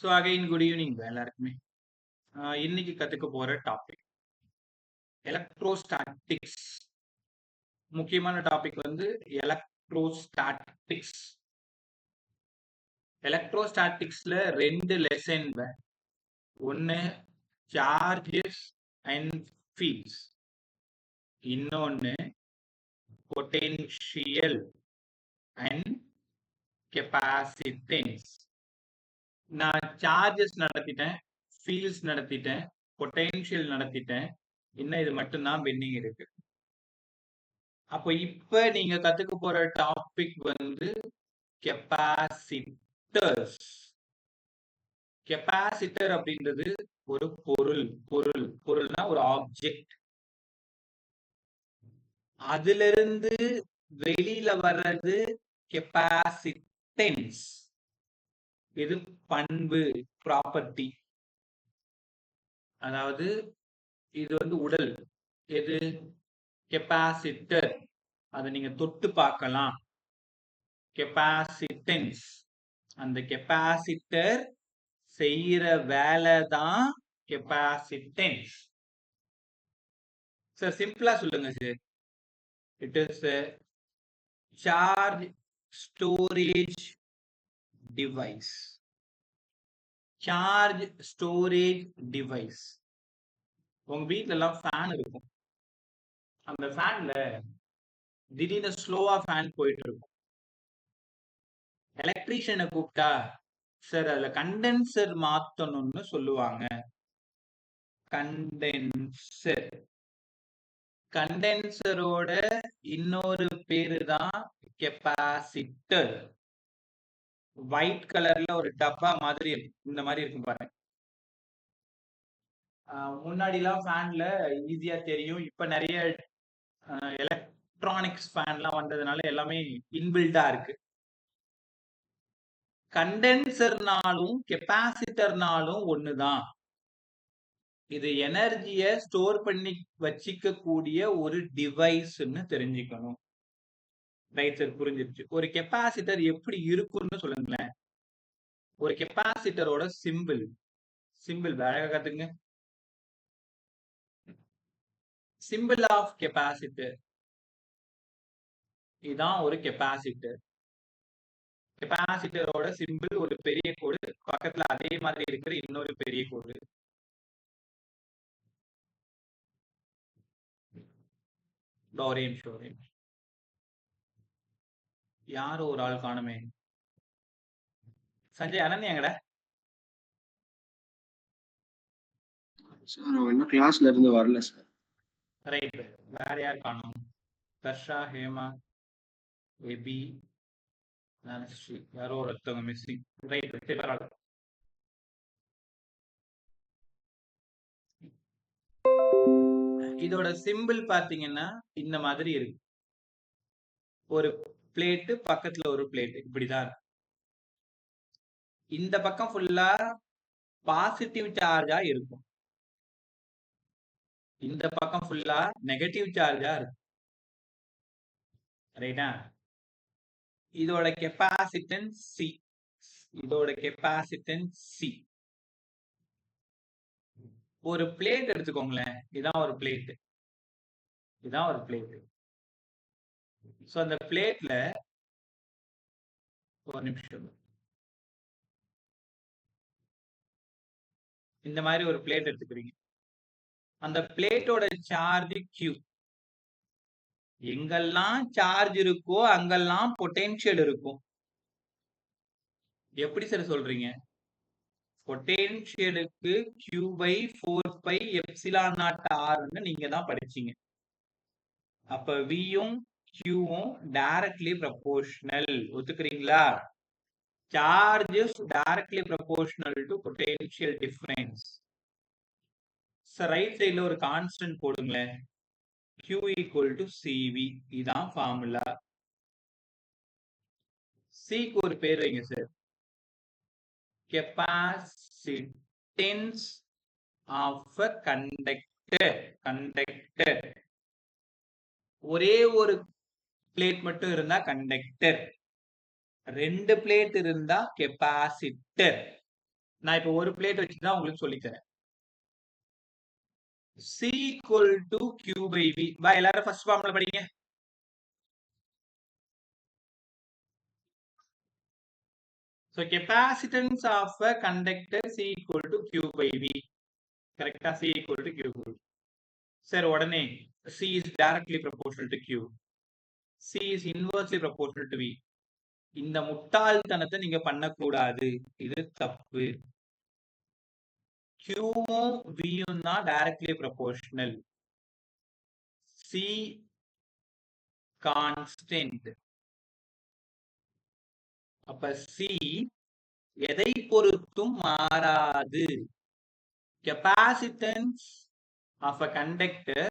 So again good evening எல்லாருக்குமே. இன்னைக்கு கத்துக்க போற டாபிக் எலக்ட்ரோஸ்டாட்டிக்ஸ். முக்கியமான டாபிக் வந்து எலக்ட்ரோஸ்டாட்டிக்ஸ். எலக்ட்ரோஸ்டாட்டிக்ஸ்ல ரெண்டு லெசன். ஒன்னு சார்ஜஸ் அண்ட் ஃபீல்ட்ஸ், இன்னொன்னு பொட்டென்ஷியல் அண்ட் கெப்பாசிட்டன்ஸ். நான் சார்ஜஸ் நடத்திட்டேன், ஃபீல்ட்ஸ் நடத்திட்டேன், பொட்டென்ஷியல் நடத்திட்டேன். இன்னும் இது மட்டும்தான் பெண்டிங் இருக்கு. அப்போ இப்ப நீங்க கத்துக்க போற டாபிக் வந்து கெப்பாசிட்டர்ஸ். கெப்பாசிட்டர் அப்படின்றது ஒரு பொருள்னா ஒரு ஆப்ஜெக்ட். அதுல இருந்து வெளியில வர்றது கெப்பாசிட்டன்ஸ். இது பண்பு, ப்ராப்பர்ட்டி. அதாவது இது வந்து உடல். எது? கெப்பாசிட்டர். அதை நீங்க தொட்டு பார்க்கலாம். கெப்பாசிட்டன்ஸ், அந்த கெப்பாசிட்டர் செய்யற வேலை தான் கெப்பாசிட்டன்ஸ். சார் சிம்பிளா சொல்லுங்க sir. It is charge storage device. Charge storage device. உங்க வீட்ல எல்லாம் ஃபேன் இருக்கும். அந்த ஃபேன்ல திடீர்னு ஸ்லோவா ஃபேன் போயிட்டு இருக்கும். எலக்ட்ரீஷியனை கூப்பிட்டா சார் அதுல கண்டென்சர் மாத்தணும்னு சொல்லுவாங்க. கண்டென்சர். கண்டென்சரோட இன்னொரு பேரு தான் கெப்பாசிட்டர். ஒயிட் கலர்ல ஒரு டப்பா மாதிரி இருக்கும். இந்த மாதிரி இருக்கும் பாருங்க. முன்னாடி எல்லாம் ஃபேன்ல ஈஸியா தெரியும். இப்ப நிறைய எலக்ட்ரானிக்ஸ் ஃபேன்லாம் வந்ததுனால எல்லாமே இன்பில்டா இருக்கு. கண்டென்சர்னாலும் கெப்பாசிட்டர்னாலும் ஒண்ணுதான். இது எனர்ஜிய ஸ்டோர் பண்ணி வச்சிக்க கூடிய ஒரு டிவைஸ்ன்னு தெரிஞ்சுக்கணும். ரைட் சார், புரிஞ்சிருச்சு. ஒரு கெப்பாசிட்டர் எப்படி இருக்கும்னு சொல்லுங்களேன். ஒரு கெப்பாசிட்டரோட சிம்பிள் அழகா கத்துங்க. Symbol of capacitor. இதுதான் ஒரு கெப்பாசிட்டர். கெப்பாசிட்டரோட சிம்பிள் ஒரு பெரிய கோடு, பக்கத்துல அதே மாதிரி இருக்கிற இன்னொரு பெரிய கோடு. யாரோ ஒரு ஆள் காணுமே. சஞ்சய் அனன்யாங்கட சார் இன்னும் கிளாஸ்ல இருந்து வரல சார். ரைட். வேற யார் காணும்? தர்ஷா, ஹேமா, எபி, நானஸ்ரீ, யாரோ ஒருத்தவங்க மிஸ்ஸிங். ரைட், பரவாயில்ல. இதோட சிம்பிள் பாத்தீங்கன்னா இந்த மாதிரி இருக்கு. ஒரு பிளேட்டு பக்கத்துல ஒரு பிளேட் இப்படிதான் இருக்கு. இந்த பக்கம் ஃபுல்லா பாசிட்டிவ் சார்ஜா இருக்கும், இந்த பக்கம் ஃபுல்லா நெகட்டிவ் சார்ஜா இருக்கும். ரைட்டா? இதோட கெப்பாசிட்டன்ஸ் சி. இதோட கெப்பாசிட்டன்ஸ் சி. ஒரு பிளேட் எடுத்துக்கோங்களேன். இதான் ஒரு பிளேட், இதான் ஒரு பிளேட். சோ அந்த பிளேட்ல ஒரு நிமிஷம், இந்த மாதிரி ஒரு பிளேட் எடுத்துக்கிறீங்க. அந்த பிளேட்டோட சார்ஜ் Q. எங்கெல்லாம் சார்ஜ் இருக்கோ அங்கெல்லாம் பொட்டென்ஷியல் இருக்கும். எப்படி சார் சொல்றீங்க? பொட்டென்ஷியலுக்கு Q/4πε0R நீங்க தான் படிச்சீங்க. அப்ப Vயும் Qவும் டைரக்ட்லி ப்ரொபோர்ஷனல். ஒத்துக்கிறீங்களா? Charge is directly proportional to potential difference. Sir right சைடுல ஒரு கான்ஸ்டன்ட் போடுங்களேன். Q = CV. இதான் ஃபார்முலா. சிக்கு ஒரு பேர் வைங்க sir. Capacitance of a conductor. ஒரே ஒரு பிளேட் மட்டும் இருந்தா கண்டக்டர், ரெண்டு பிளேட் இருந்தா கெப்பாசிட்டர். நான் இப்போ ஒரு பிளேட் வச்சு தான் உங்களுக்கு சொல்லித்தரேன். C equal to Q by V. பா எல்லாரும் ஃபர்ஸ்ட் ஃபார்முலா படிங்க. So capacitance of a conductor C equal to Q by V. கரெக்டா? C equal to Q by V. Sir உடனே C is directly proportional to Q. C is inversely proportional to V. இந்த முட்டாள்தனத்தை நீங்க பண்ணக்கூடாது. இது தப்பு. Qவும் Vயும் தான் directly proportional. C constant. அப்ப C எதை பொறுத்தும் மாறாது. Capacitance of a conductor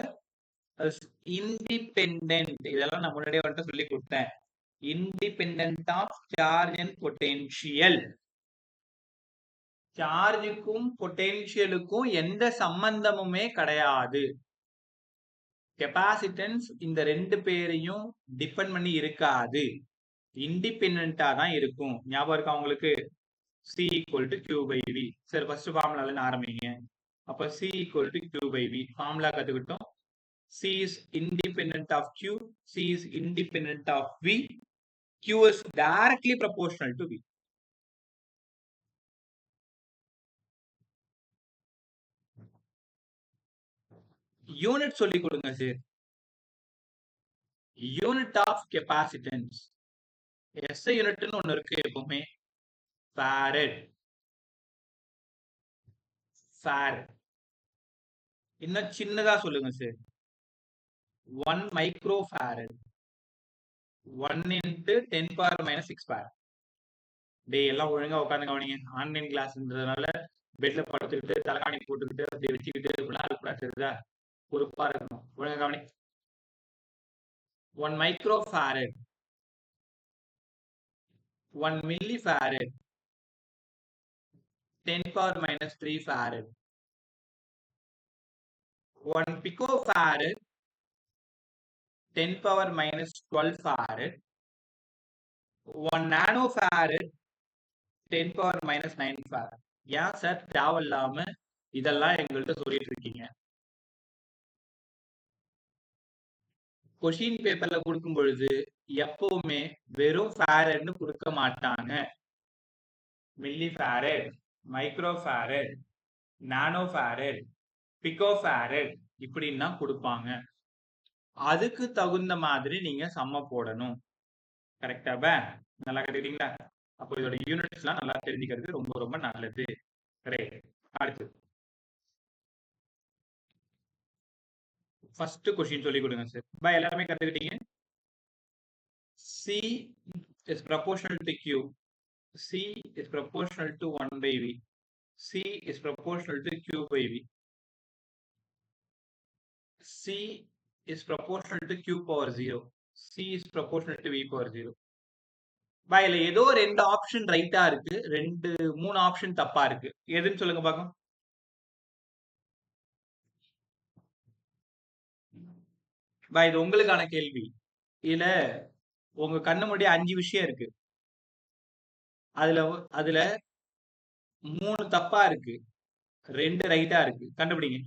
is independent. இதெல்லாம் நான் முன்னாடியே வந்துட்டு சொல்லி கொடுத்தேன். Independent of charge and potential. சார்ஜுக்கும் பொட்டென்ஷியலுக்கும் எந்த சம்பந்தமுமே கிடையாது. கெபாசிட்டன்ஸ் இந்த ரெண்டு பேரையும் டிபெண்ட் பண்ணி இருக்காது. இண்டிபெண்டா தான் இருக்கும். ஞாபகம் இருக்கா உங்களுக்கு? C equal to Q by V. சரி ஃபர்ஸ்ட் ஃபார்முலால ஆரம்பிங்க. அப்ப C equal to Q by V. Formula கத்துக்கிட்டோம். C is independent of Q. C is independent of V. Q is directly proportional to V. Unit சொல்லி கொடுங்க sir. Unit of capacitance. SI யூனிட்னு ஒன்னு இருக்கு எப்பவுமே. ஃபாரட். ஃபாரட். இன்னும் சின்னதா சொல்லுங்க sir. 1 micro farad. 1 into 10 power minus 6 farad. டேய் எல்லாம் ஒழுங்கா உட்கார்ந்து கவனிங்க. ஆன்லைன் கிளாஸ்ன்றதுனால பெட்ல படுத்துக்கிட்டு தலைகாணி போட்டுக்கிட்டு அப்படி வச்சுக்கிட்டு இப்படிலாம் இருக்கக்கூடாது. தெரியுதா? பொறுப்பா இருக்கணும். ஒழுங்கா கவனி. 1 micro farad. 1 milli farad. 10 power minus 3 farad. 1 picofarad. 10 power minus 12 farad. 1 nanofarad. 10 power minus 9 farad. ஏன் சார் தேவையில்லாம இதெல்லாம் எங்கள்கிட்ட சொல்லிட்டு இருக்கீங்க? கொஸ்டின் பேப்பர்ல கொடுக்கும் பொழுது எப்பவுமே வெறும் ஃபாரட்னு கொடுக்க மாட்டாங்க. மில்லி ஃபாரட், மைக்ரோ ஃபாரட், நானோ ஃபாரட், பிகோ ஃபாரட் இப்படின்னு தான் கொடுப்பாங்க. அதுக்கு தகுந்த மாதிரி நீங்க சம்ம போடணும். கரெக்டா? நல்லா கத்துக்கிட்டீங்களா? அப்போ இதோட யூனிட்ஸ் எல்லாம் நல்லா தெரிஞ்சுக்கிறது ரொம்ப ரொம்ப நல்லது. அடுத்து ஃபர்ஸ்ட் क्वेश्चन சொல்லி கொடுங்க சார். பை எல்லாரும் கத்துக்கிட்டீங்க. C is proportional to Q. C is proportional to 1 by V. C is proportional to Q by V. C is proportional to Q power 0. C is proportional to V power 0. பைல ஏதோ ரெண்டு option ரைட்டா இருக்கு, மூணு option தப்பா இருக்கு. எதுன்னு சொல்லுங்க பாக்கலாம். பை இது உங்களுக்கான கேள்வி. இதுல உங்க கண்ணு முன்னாடி 5 விஷயம் இருக்கு. அதுல 3 தப்பா இருக்கு, 2 ரைட்டா இருக்கு. கண்டுபிடிங்க.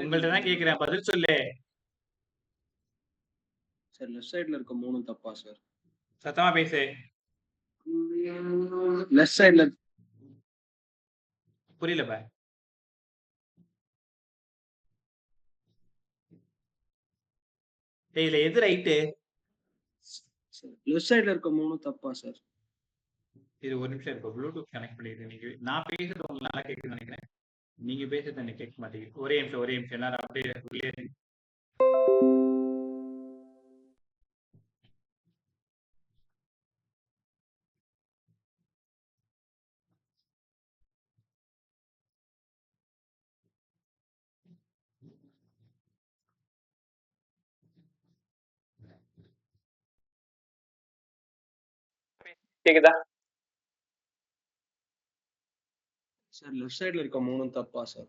உங்கள்ட்ட தான் கேக்குறேன், பதில் சொல்லு. சார் லெஃப்ட் சைடுல இருக்க 3 தப்பா சார்? சத்தமா பேசு. லெஃப்ட் சைடுல புரியல பா. இதுல எது ரைட்டு? லெஃப்ட் சைடுல இருக்க 3 தப்பா சார்? இது ஒரு நிமிஷம் இருக்கு. ப்ளூடூத் கனெக்ட் பண்ணிட்டு நீங்க நான் பேசுறது உங்களுக்கு நல்லா கேக்குதுன்னு நினைக்கிறேன். நீங்க பேசுறது எனக்கு கேட்க மாட்டேங்குது. ஒரே நிமிஷம் எல்லாரும் அப்படியே உள்ளே கேக்குதா? சார் லெஃப்ட் சைடுல இருக்க 3 தப்பா சார்?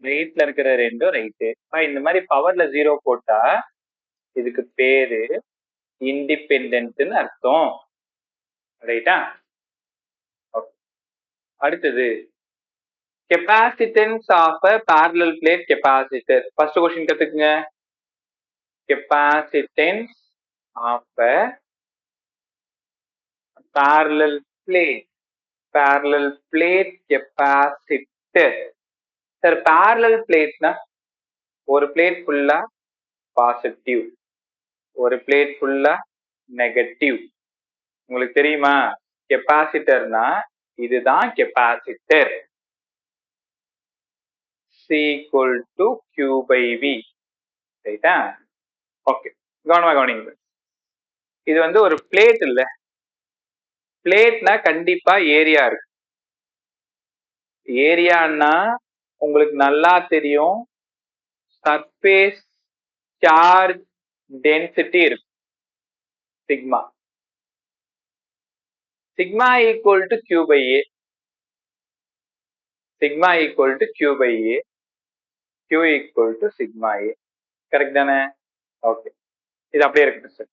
ரைட்ல இருக்கிற ரெண்டும் ரைட்டு. இந்த மாதிரி பவர்ல 0 போட்டா இதுக்கு பேரு இண்டிபெண்டன்ட்னு அர்த்தம். ரைட்டா? அடுத்தது capacitance of a parallel plate capacitor. First question கத்துக்குங்க. capacitance of a parallel plate capacitor. Sir parallel plateனா ஒரு பிளேட் ஃபுல்லா பாசிட்டிவ், ஒரு பிளேட் ஃபுல்லா நெகட்டிவ். உங்களுக்கு தெரியுமா? கெப்பாசிட்டர்னா இதுதான் capacitor. C equal to Q by V. ரைட்டா? ஓகே, கவனிங்க. இது வந்து ஒரு பிளேட் இல்ல. பிளேட்னா கண்டிப்பா ஏரியா இருக்கு. ஏரியான்னா உங்களுக்கு நல்லா தெரியும், சர்ஃபேஸ் சார்ஜ் டென்சிட்டி இருக்கு, sigma. Sigma equal to Q by A. Sigma equal to Q by A. Q equal to sigma A. Correct தானே? ஓகே, இது அப்படியே இருக்கு சார்.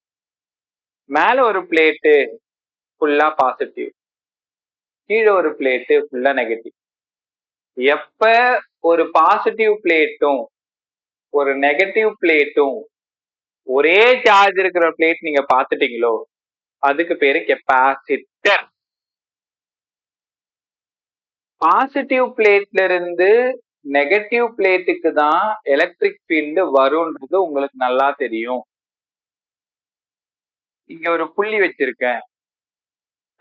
மேல ஒரு பிளேட்டு ஃபுல்லா பாசிட்டிவ், கீழே ஒரு பிளேட்டு ஃபுல்லா நெகட்டிவ். எப்ப ஒரு பாசிட்டிவ் பிளேட்டும் ஒரு நெகட்டிவ் பிளேட்டும் ஒரே சார்ஜ் இருக்கிற பிளேட் நீங்க பாத்துட்டீங்களோ அதுக்கு பேரு கெப்பாசிட்டர். பாசிட்டிவ் பிளேட்ல இருந்து நெகட்டிவ் பிளேட்டுக்கு தான் எலக்ட்ரிக் ஃபீல்டு வரும்ன்றது உங்களுக்கு நல்லா தெரியும். இங்க ஒரு புள்ளி வச்சிருக்கேன்.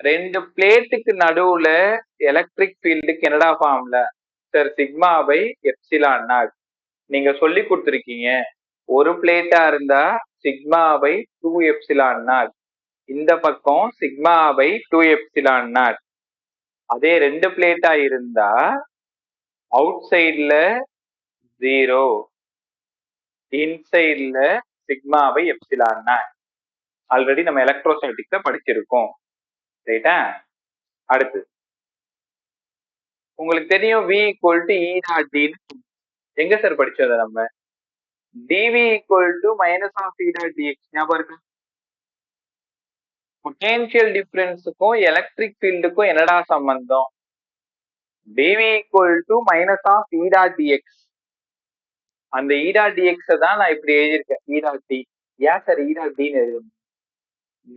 ரெண்டு பிளேட்டுக்கு நடுவுல எலக்ட்ரிக் ஃபீல்டுக்கு என்னடா formula? Sir sigma by epsilon naught. நீங்க சொல்லி கொடுத்துருக்கீங்க ஒரு பிளேட்டா இருந்தா சிக்மா பை 2 எப்சிலான் நாட், இந்த பக்கம் சிக்மா பை 2 எப்சிலான் நாட். அதே ரெண்டு பிளேட்டா இருந்தா அவுட் சைட்ல 0, இன்சைட்ல sigma by epsilon naught. Already நம்ம எலக்ட்ரோஸ்டாட்டிக்ஸ்ல படிச்சிருக்கோம். ரைட்டா? அடுத்து உங்களுக்கு தெரியும் V equal to E dot D. எங்க சார் படிச்சோம் நம்ம? dV equal to minus of E dot dx. ஞாபகம் இருக்கு? பொட்டன்ஷியல் டிஃபரன்ஸுக்கும் எலக்ட்ரிக் ஃபீல்டுக்கும் என்னடா சம்பந்தம்? dV equal to minus of E dot dx. அந்த E டாட் dx தான் நான் இப்படி எழுதியிருக்கேன், E டாட் D. ஏன் சார் E டாட் D ன்னு எழுதணும்?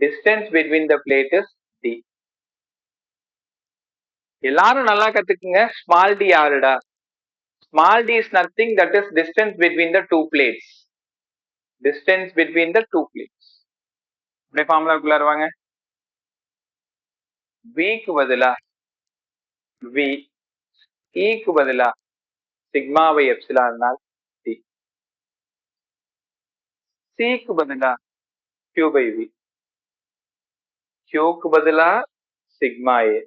Distance between the plate is D. எல்லாரும் நல்லா கத்துக்குங்க. ஸ்மால் d யாருடா? Small d is nothing, that is distance between the two plates. Distance between the two plates. அப்படியே ஃபார்முலாக்குள்ள வருவாங்க. V க்கு பதிலா V, E க்கு பதிலா sigma by epsilon naught D, C க்கு பதிலா Q by V, Q க்கு பதிலா சிக்மா A,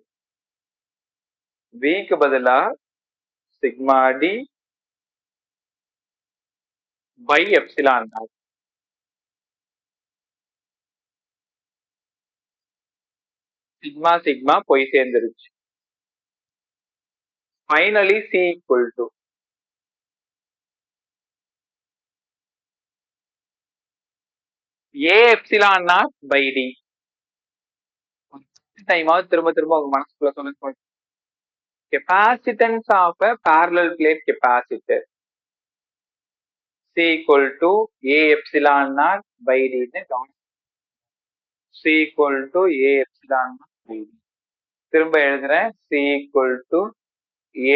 V க்கு பதிலா sigma D by epsilon naught. Sigma sigma போய் சேர்ந்துருச்சு. Finally C equal to A epsilon naught by D. டைமாவது திரும்ப திரும்ப உங்க மனசுக்குள்ள சொல்லுங்க. Capacitance of a parallel plate capacitor C equal to A epsilon naught by D. C equal to A epsilon naught by D. திரும்ப எழுதுறேன், C equal to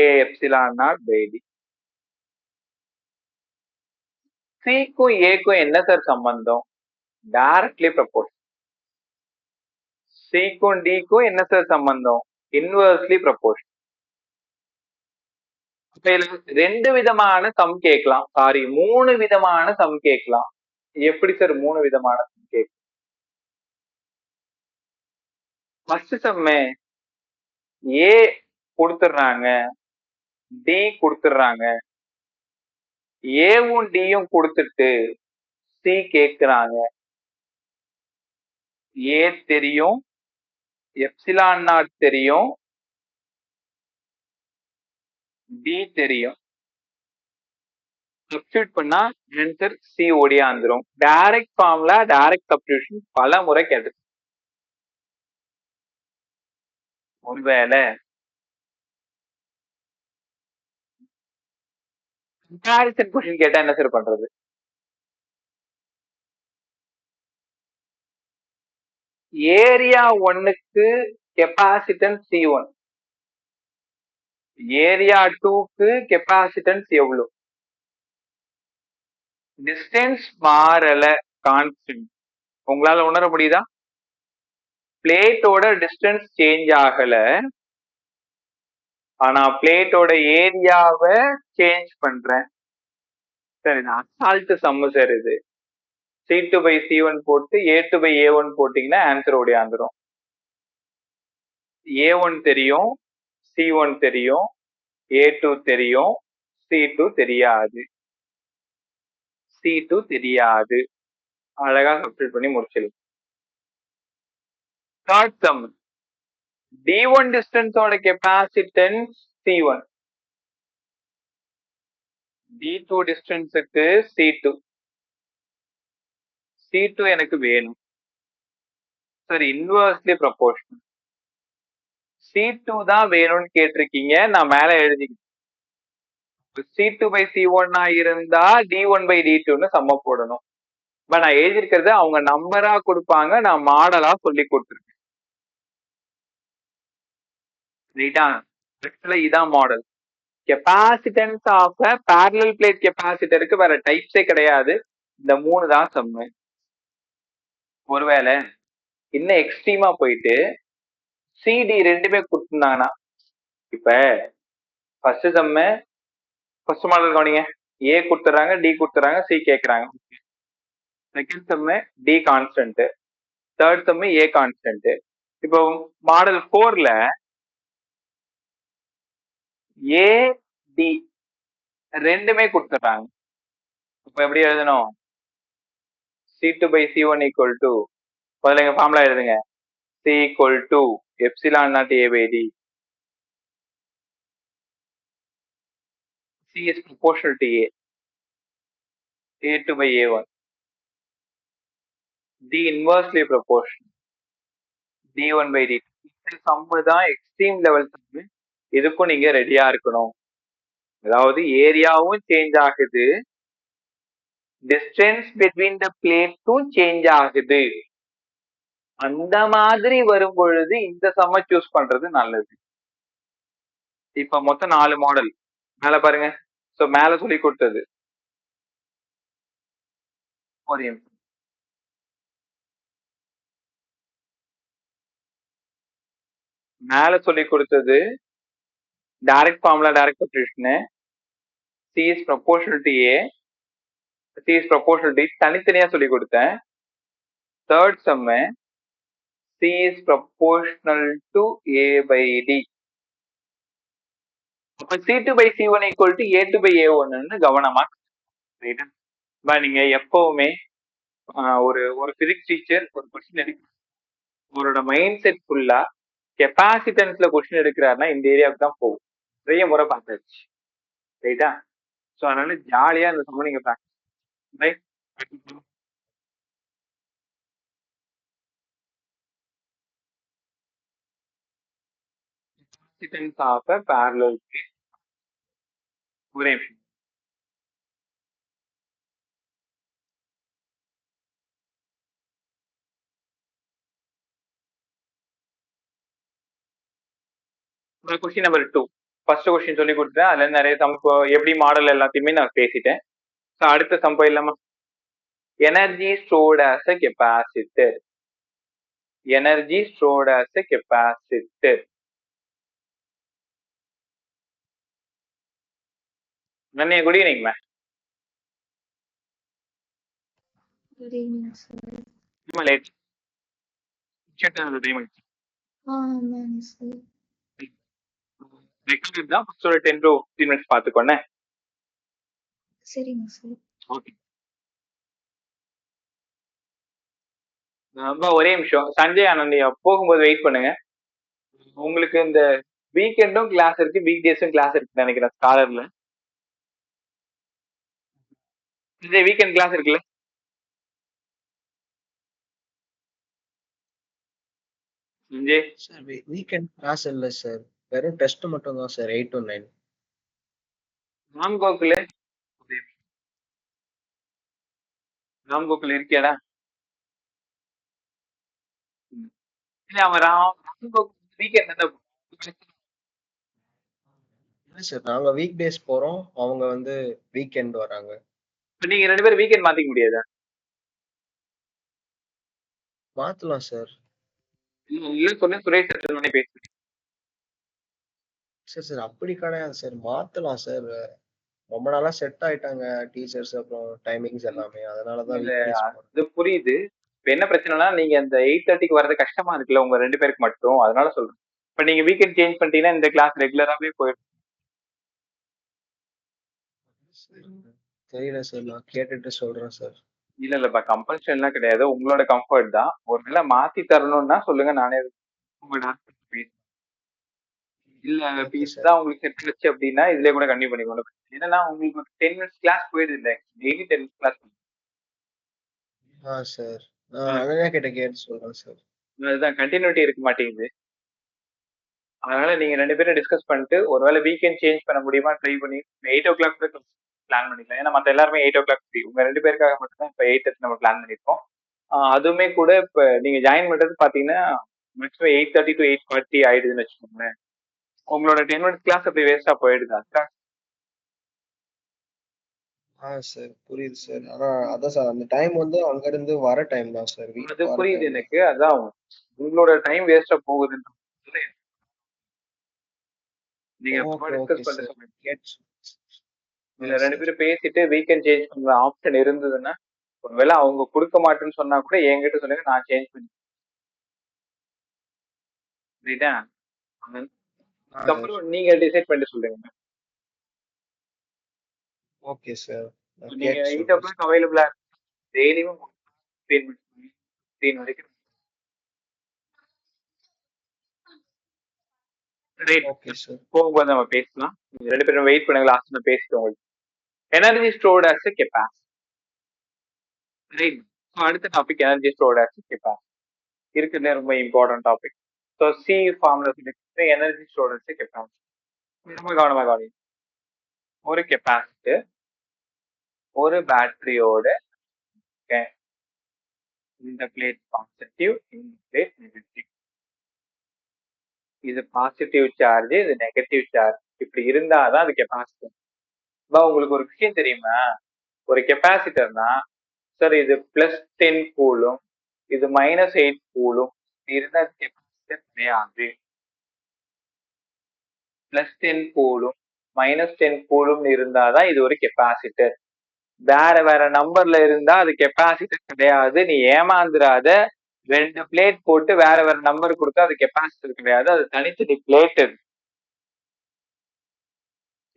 A epsilon naught by D. C க்கும் A க்கும் என்ன sir சம்பந்தம்? Directly proportional. C க்கும் D க்கும் என்ன sir சம்பந்தம்? Inversely proportional. ரெண்டு விதமான சம் கேட்கலாம், சாரி 3 விதமான சம் கேட்கலாம். எப்படி சார் 3 விதமான சம் கேட்கலாம்? ஃபர்ஸ்ட் சம் A கொடுத்துறாங்க, D கொடுத்துறாங்க, ஏவும் டியும் கொடுத்துட்டு C கேட்கிறாங்க. A தெரியும், எப்சிலான் நாட் தெரியும், D தெரியும். சப்ஸ்டியூட் பண்ணா ஆன்சர் சிஓடியா வந்துடும். டைரக்ட் ஃபார்ம்ல டைரக்ட் சப்ஸ்டியூஷன் பல முறை கேட்டு ஒருவேளை கம்பாரிசன் கொஸ்டின் கேட்டா என்ன சார் பண்றது? ஏரியா 1க்கு கெப்பாசிட்டன்ஸ் C1, ஏரியா 2க்கு கெப்பாசிட்டன்ஸ் எவ்வளவு? டிஸ்டன்ஸ் மாறல, கான்ஸ்டன்ட். உங்களால உணர முடியுதா? பிளேட்டோட டிஸ்டன்ஸ் சேஞ்ச் ஆகல, ஆனா பிளேட்டோட ஏரியாவை சேஞ்ச் பண்றேன். சரி, அசால்ட் சம்மு சார் இது. C2 by C1 போட்டு A2 by A1 போட்டீங்கன்னா ஆன்சர் ஓடியாந்துரும். A1 தெரியும், C1 தெரியும், A2 தெரியும், C2 தெரியாது. C2 தெரியாது. அழகா சப்ஸ்டிட்யூட் பண்ணி முடிச்சிடலாம். தேர்ட் சம், D1 டிஸ்டன்ஸோட கெப்பாசிட்டன்ஸ் C1, D2 டிஸ்டன்ஸுக்கு C2. C2 எனக்கு வேணும். சரி, இன்வெர்ஸ்லி ப்ரொபோர்ஷனல். C2 தான் வேணும்னு கேட்டிருக்கீங்க, நான் மேல எழுதிக்கிட்டேன். C2 by C1 இருந்தா D1 by D2ன்னு சம்ம போடணும். பட் நான் எழுதியிருக்கிறது அவங்க நம்பரா கொடுப்பாங்க, நான் மாடலா சொல்லி கொடுத்துருக்கேன். ரைட்டா? இதான் model. Capacitance of parallel plate கெப்பாசிட்டருக்கு வேற டைப்ஸே கிடையாது, இந்த 3 தான் சம்மு. ஒருவேளை இன்னும் எக்ஸ்ட்ரீமா போயிட்டு சிடி ரெண்டுமே கொடுத்துருந்தாங்கன்னா, இப்ப ஃபர்ஸ்ட் சம்மு ஃபர்ஸ்ட் மாடல் கவனிங்க, ஏ கொடுத்துறாங்க, டி கொடுத்துறாங்க, சி கேட்கறாங்க. Second sum D constant, third sum A constant. இப்போ மாடல் 4ல ஏ டி ரெண்டுமே கொடுத்துறாங்க. இப்ப எப்படி எழுதணும்? C2 by C1 equal to, முதல்ல எங்க ஃபார்முலா எழுதுங்க, C equal to epsilon naught A by D. C is proportional to A, A2 by A1. D inversely proportional, D1 by D2. இந்த சம்மு தான் எக்ஸ்ட்ரீம் லெவல் சம்மு. இதுக்கும் நீங்க ரெடியா இருக்கணும். அதாவது ஏரியாவும் சேஞ்ச் ஆகுது, டிஸ்டன்ஸ் பிட்வீன் த பிளேட்டும் சேஞ்ச் ஆகுது. அந்த மாதிரி வரும் பொழுது இந்த சம்ம சூஸ் பண்றது நல்லது. இப்ப மொத்தம் 4 மாடல் மேல பாருங்க. சோ மேல சொல்லி கொடுத்தது ஒரு நிமிஷம். மேல சொல்லி கொடுத்தது direct formula, direct substitution. C is proportional to A, C is proportional to D தனித்தனியா சொல்லி கொடுத்தேன். Third sum C is proportional to A by D. அப்ப C2 by C1 equal to A2 by A1 கவனமா. நீங்க எப்பவுமே ஒரு physics teacher ஒரு question எடுக்க, அவரோட மைண்ட் செட் ஃபுல்லா கெப்பாசிட்டன்ஸ்ல கொஸ்டின் எடுக்கிறாருன்னா இந்த ஏரியாவுக்கு தான் போகும். நிறைய முறை பார்த்தாச்சு. ரைட்டா? ஸோ அதனால ஜாலியா இந்த சம்ம நீங்க practice. Right? Capacitance of parallel plate. ஒரே நிமிஷம். கொஸ்டின் நம்பர் 2, ஃபர்ஸ்ட் கொஸ்டின் சொல்லி கொடுத்தேன். அதுல நிறைய சம் எப்படி மாடல் எல்லாத்தையுமே நான் பேசிட்டேன். ஸோ அடுத்த சம் போயிடலாமா? Energy stored as a capacitor. Energy stored as a capacitor. நன்னியா, good evening ma'am. Good evening, sir. Late sir. Record தான் ஃபர்ஸ்ட் ஒரு 10 to 15 மினிட்ஸ் பார்த்துக்கோண்ணே. சரிங்க சார். ஓகே. ஒரே நிமிஷம் சஞ்சய் ஆனந்த் போகும்போது வெயிட் பண்ணுங்க. உங்களுக்கு இந்த வீக்கெண்டும் கிளாஸ் இருக்கு, வீக் டேஸும் கிளாஸ் இருக்கு நினைக்கிறேன் ஸ்காலர்ல. இந்த வீக்கெண்ட் கிளாஸ் இருக்குல்ல, சஞ்சய்? சார் வீக்கெண்ட் கிளாஸ் இல்ல சார். வெறும் டெஸ்ட் மட்டும் தான் சார் 8 to 9. ராம்கோகுல ராம்கோகுல இருக்கியாடா? இல்ல அவன் ராம்கோகுல் வீக்கெண்ட் தான். இல்ல சார், நாங்க வீக் டேஸ் போறோம், அவங்க வந்து வீக்கெண்ட் வராங்க. இப்ப நீங்க 2 பேரும் வீக்கெண்ட் மாத்திக்க முடியாதா? மாத்தலாம் சார். இல்ல சொன்னேன், சுரேஷ் சார் நானே பேசுறேன். சார் சார் அப்படி கிடையாது சார், மாத்தலாம் சார். ரொம்ப நாளா செட் ஆயிட்டாங்க டீச்சர்ஸ், அப்புறம் டைமிங்ஸ் எல்லாமே, அதனாலதான் இல்ல வீக் டேஸ் போறோம். அது புரியுது. இப்ப என்ன பிரச்சனைனா, நீங்க அந்த 8:30க்கு வர்றது கஷ்டமா இருக்குல்ல உங்க 2 பேருக்கு மட்டும், அதனால சொல்றேன். இப்ப நீங்க வீக்கெண்ட் சேஞ்ச் பண்ணிட்டீங்கன்னா இந்த கிளாஸ் ரெகுலராவே போயிடும். தெரியல சார், நான் கேட்டுட்டு சொல்றேன் சார். இல்லப்பா, கம்பல்ஷன் எல்லாம் கிடையாது, உங்களோட கம்ஃபர்ட் தான். ஒருவேளை மாத்தி தரணும்னா சொல்லுங்க, நானே உங்க டாக்டர் பேசுறேன். இல்ல ஓகே ஃபீஸ் சார். தான் உங்களுக்கு செட் ஆச்சு அப்படின்னா இதுலயே கூட கண்டினியூ பண்ணிக்கோங்க. என்னன்னா உங்களுக்கு ஒரு 10 மினிட்ஸ் கிளாஸ் போயிடுது இல்ல, டெய்லி 10 மினிட்ஸ் கிளாஸ். சார் நான் அனன்யா கிட்ட கேட்டு சொல்றேன் சார். அதுதான் கண்டினியூட்டி இருக்க மாட்டேங்குது. அதனால நீங்க 2 பேரும் டிஸ்கஸ் பண்ணிட்டு ஒருவேளை வீக்கெண்ட் சேஞ்ச் பண்ண முடியுமா ட்ரை பண்ணி 8 o'clock பிளான் பண்ணிக்கலாம். ஏன்னா மத்த எல்லாருமே 8 o'clock ஃப்ரீ, உங்க 2 பேருக்காக மட்டும் தான் இப்ப 8:30 நம்ம பிளான் பண்ணிருக்கோம். அதுவுமே கூட இப்ப நீங்க ஜாயின் பண்றது பாத்தீங்கன்னா மேக்ஸிமம் 8:30 to 8:40 ஆயிடுதுன்னு வச்சுக்கோங்களேன். உங்களோட 10 மினிட்ஸ் கிளாஸ் அப்படி வேஸ்டா போயிடுது. அதுக்காக சார் புரியுது சார். ஆனா அதான் சார், அந்த டைம் வந்து அங்க இருந்து வர டைம் தான் சார், அது வீட்டுக்கு வர புரியுது டைம் தான். எனக்கு. அதான் உங்களோட டைம் வேஸ்டா போகுதுன்னு நீங்க ஓகே டிஸ்கஸ் ஓகே பண்ணிட்டு சார், சொல்லுங்க. கேட்டு இதுல 2 சார். பேரும் பேசிட்டு வீக்கெண்ட் சேஞ்ச் பண்ற ஆப்ஷன் இருந்ததுன்னா, ஒருவேளை அவங்க கொடுக்க மாட்டேன்னு சொன்னா கூட என்கிட்ட சொல்லுங்க, நான் சேஞ்ச் பண்ணி. புரியுதா? அதுக்கப்புறம் நீங்க டிசைட் பண்ணிட்டு சொல்லுங்க. ஓகே சார், நான் நீங்க கேட்டு 8 சொல்றேன் o'clock சார். அவைலபிளா டெய்லியும் 15 வரைக்கும். Right, okay sir. போகும்போது நம்ம பேசலாம். நீங்க 2 பேரும் வெயிட் பண்ணுங்க, லாஸ்ட் நான் பேசிட்டு உங்களுக்கு. Energy stored as a capacity. Right. அடுத்த topic energy stored as a capacity. இருக்குதுல ரொம்ப important topic. So C formula சொல்லிட்டு energy stored as a capacity. ரொம்ப கவனமா கவனிங்க. ஒரு கெப்பாசிட்டர் ஒரு பேட்டரியோட இந்த பிளேட் பாசிட்டிவ், இந்த பிளேட் நெகட்டிவ். இது பாசிட்டிவ் சார்ஜ், இது நெகட்டிவ் சார்ஜ். இப்படி இருந்தாதான் அது கெப்பாசிட்டர். உங்களுக்கு ஒரு விஷயம் தெரியுமா? ஒரு கெப்பாசிட்டர்னா சார் இது +10 கூலும், இது -8 கூலும் இருந்தா கெப்பாசிட்டர் கிடையாது. +10 கூலும் -10 கூலும் இருந்தாதான் இது ஒரு கெப்பாசிட்டர். வேற நம்பர்ல இருந்தா அது கெப்பாசிட்டர் கிடையாது. நீ ஏமாந்துராத. 2 பிளேட் போட்டு வேற நம்பர் கொடுத்தா அது கெப்பாசிட்டர் கிடையாது, அது தனித்தனி plate.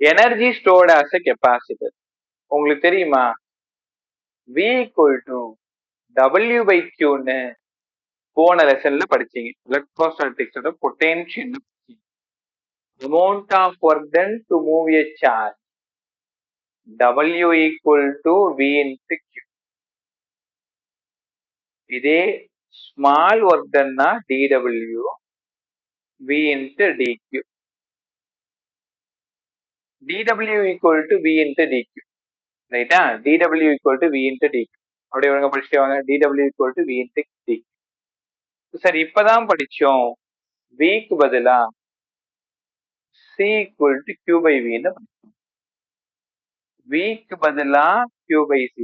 Energy stored as a capacitor. உங்களுக்கு தெரியுமா? V = W/Qன்னு போன லெசன்ல படிச்சீங்க. எலக்ட்ரோஸ்டாட்டிக்ஸோட potential. amount of work done to move a charge. W = V into Q. இதே ஸ்மால் ஒர்க் டன்னா dW V into dQ. dW = V into dQ. ரைட்டா? dW = V into dQ. அப்படியே ஒழுங்கா படிச்சுட்டு வாங்க. dW = V into dQ. சரி, இப்பதான் படிச்சோம். Vக்கு பதிலா C = Q/V. Vக்கு பதிலா Q/C.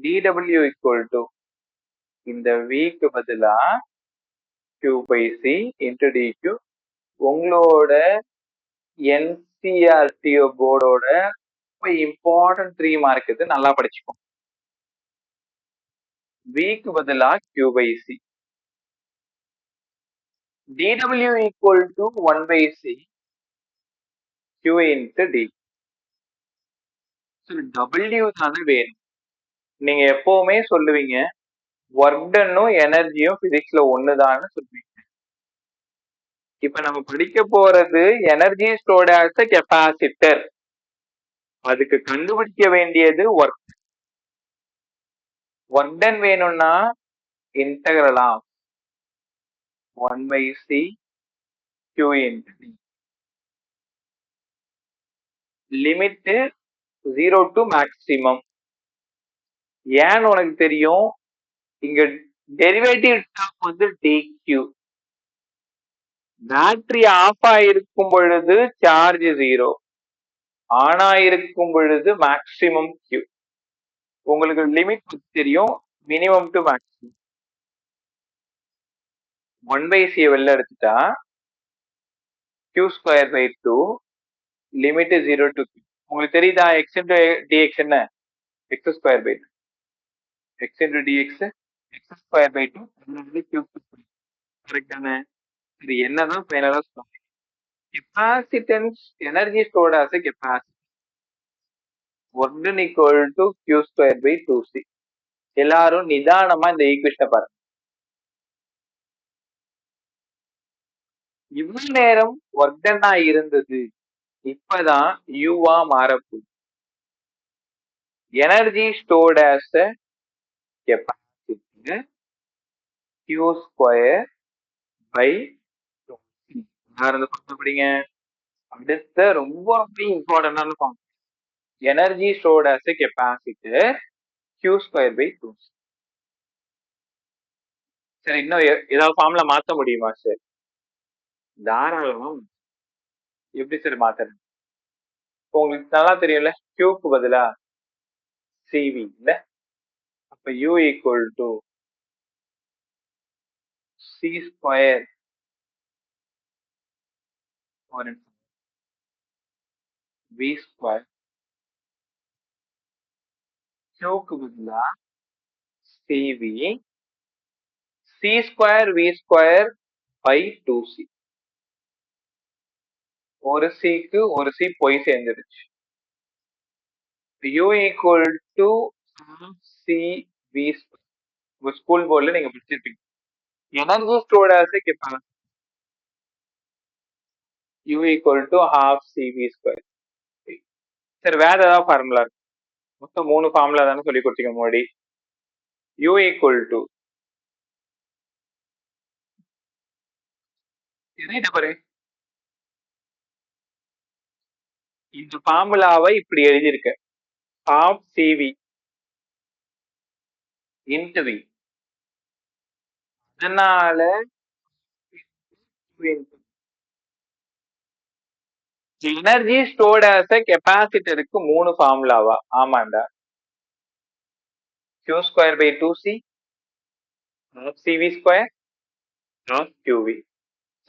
dW = இந்த Vக்கு பதிலா Q/C into dQ. உங்களோட NCERT போர்டோட இம்பார்ட்டன்ட் 3 மார்க் இது, நல்லா படிச்சுக்கோ. Vக்கு பதிலா Q/C. dW = 1/C Q into D. W தானே வேணும். நீங்க எப்பவுமே சொல்லுவீங்க ஒர்க் டன்னும் எனர்ஜியும் பிசிக்ஸ்ல ஒண்ணுதான்னு சொல்லுவீங்க. இப்ப நம்ம படிக்க போறது energy stored as a capacitor. அதுக்கு கண்டுபிடிக்க வேண்டியது ஒர்க் டன் வேணும்னா integral of 1/c q into d. Limit 0 to maximum. ஏன்னு உனக்கு தெரியும், இங்க டெரிவேட்டிவ் டேர்ம் வந்து dq. பேட்டரி ஆஃப் ஆயிருக்கும் பொழுது சார்ஜ் 0, ஆன் ஆயிருக்கும் பொழுது மேக்சிமம் q. உங்களுக்கு லிமிட் தெரியும், மினிமம் டு மேக்சிமம். 1/c வெளில எடுத்துட்டா q²/2 லிமிட் 0 டு q. உங்களுக்கு தெரியுதா x into dx என்ன? x²/2. x into dx x²/2 q. Correct தானே? இது என்னதான் ஃபைனலா சொல்லுவாங்க. Capacitance energy stored as a capacity. work done equal to q²/2c. எல்லாரும் நிதானமா இந்த ஈக்குவேஷனை பாருங்க. இவ்வளவு நேரம் ஒர்க் டன்னா இருந்தது, இப்பதான் யூவா மாறப்போகுது. Energy stored as a capacity q²/2c. படிங்க. அடுத்த ரொம்ப இம்பார்ட்டன்டான form, energy stored as a capacity q²/2c. சரி, இன்னும் ஏதாவது ஃபார்ம்ல மாத்த முடியுமா சார்? தாராளமா. எப்படி சார் மாத்துறது? உங்களுக்கு நல்லா தெரியும்ல, கியூக்கு பதிலா சிவி இல்ல, அப்ப u equal to C square V square. கியூக்கு பதிலா CV C square V square by 2c. ஒரு சிக்கு ஒரு சி போய் சேர்ந்துருச்சு. u equal to C V. உங்க ஸ்கூல் போர்ட்ல நீங்க படிச்சிருப்பீங்க. Energy stored as a capacity u equal to ½ cv square. சரி, வேற ஏதாவது ஃபார்முலா இருக்கு? மொத்தம் 3 ஃபார்முலா தானே சொல்லி கொடுத்தீங்க முன்னாடி. u ஈக்குவல் டு பாரு, இந்த ஃபார்முலாவை இப்படி எழுதியிருக்க, ½ cv into v. அதனால எனர்ஜி ஸ்டோர்ட் ஆஸ் a கெப்பாசிட்டருக்கு 3 ஃபார்முலாவா? ஆமாண்டா. q²/2c cv square qv.